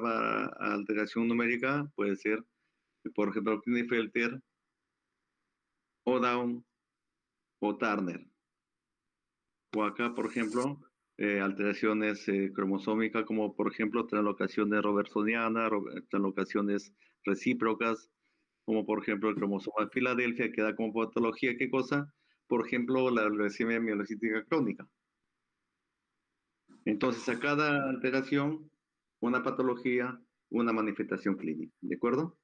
S2: alteración numérica, puede ser, por ejemplo, Klinefelter, o Down, o Turner. O acá, por ejemplo, alteraciones cromosómicas, como por ejemplo translocaciones robertsonianas, translocaciones recíprocas, como por ejemplo el cromosoma de Filadelfia, que da como patología, ¿qué cosa? Por ejemplo, la leucemia mielocítica crónica. Entonces, a cada alteración, una patología, una manifestación clínica, ¿de acuerdo?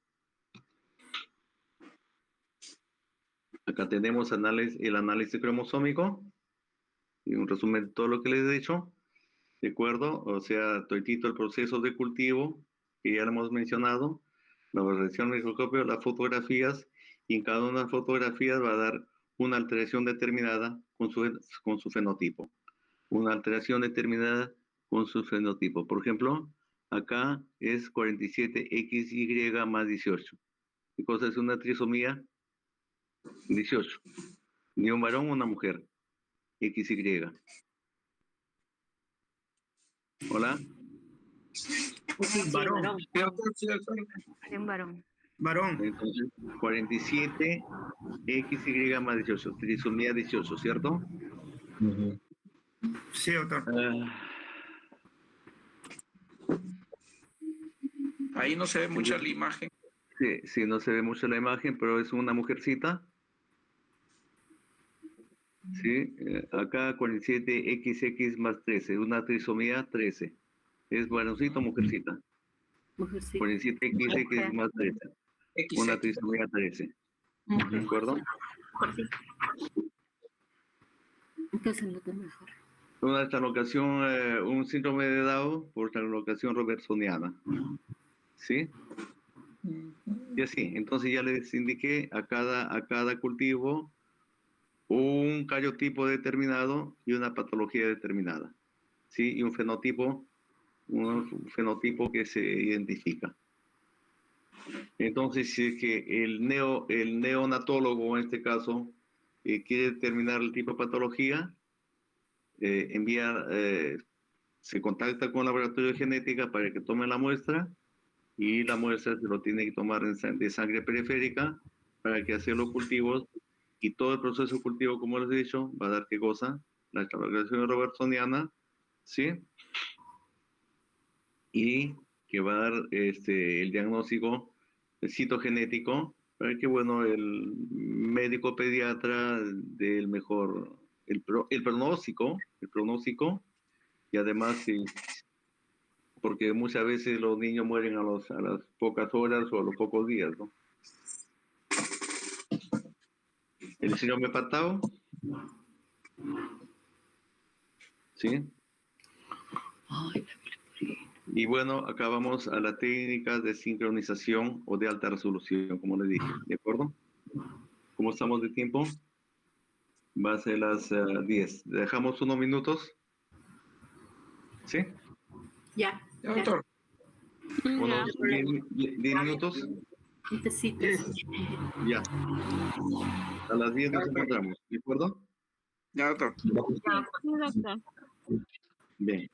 S2: Acá tenemos el análisis cromosómico, y un resumen de todo lo que les he dicho, ¿de acuerdo? O sea, toditito el proceso de cultivo, que ya lo hemos mencionado, la observación del microscopio, las fotografías, y en cada una de las fotografías va a dar una alteración determinada con su fenotipo. una alteración determinada con su fenotipo. Por ejemplo, acá es 47XY más 18. ¿Qué cosa es una trisomía? 18. Ni un varón, una mujer. XY. Hola.
S11: Varón.
S7: Un varón.
S11: Varón.
S2: Entonces, 47 XY más 18. Trisomía 18, ¿cierto?
S11: Sí, doctor.
S8: Ahí no se ve mucho la imagen.
S2: Sí, sí, no se ve mucho la imagen, pero es una mujercita. Sí, acá 47XX más 13, una trisomía 13. ¿Es varoncito o mujercita?
S9: Mujercita.
S2: 47XX más 13. Una trisomía 13. ¿De acuerdo?
S9: Entonces lo tengo mejor.
S2: Una translocación, un síndrome de Down por translocación robertsoniana. ¿Sí? Y así, entonces ya les indiqué a cada cultivo un cariotipo determinado y una patología determinada. ¿Sí? Y un fenotipo que se identifica. Entonces, si es que el neonatólogo, en este caso, quiere determinar el tipo de patología, se contacta con el laboratorio de genética para que tome la muestra, y la muestra se lo tiene que tomar de sangre periférica para que hacer los cultivos, y todo el proceso cultivo, como les he dicho, va a dar ¿qué cosa? La translocación robertsoniana, ¿sí? Y que va a dar el diagnóstico citogenético para que, bueno, el médico pediatra dé el mejor, el pronóstico, y además, sí, porque muchas veces los niños mueren a las pocas horas o a los pocos días, ¿no? ¿El señor me ha patado? ¿Sí? Y bueno, acá vamos a la técnica de sincronización o de alta resolución, como les dije, ¿de acuerdo? ¿Cómo estamos de tiempo? Va a ser las 10. ¿Dejamos unos minutos? ¿Sí?
S5: Ya.
S8: Doctor.
S2: ¿Unos 10 minutos? Ya. A las 10 nos encontramos, ¿de acuerdo?
S8: Ya, doctor.
S4: Sí, doctor.
S2: Bien.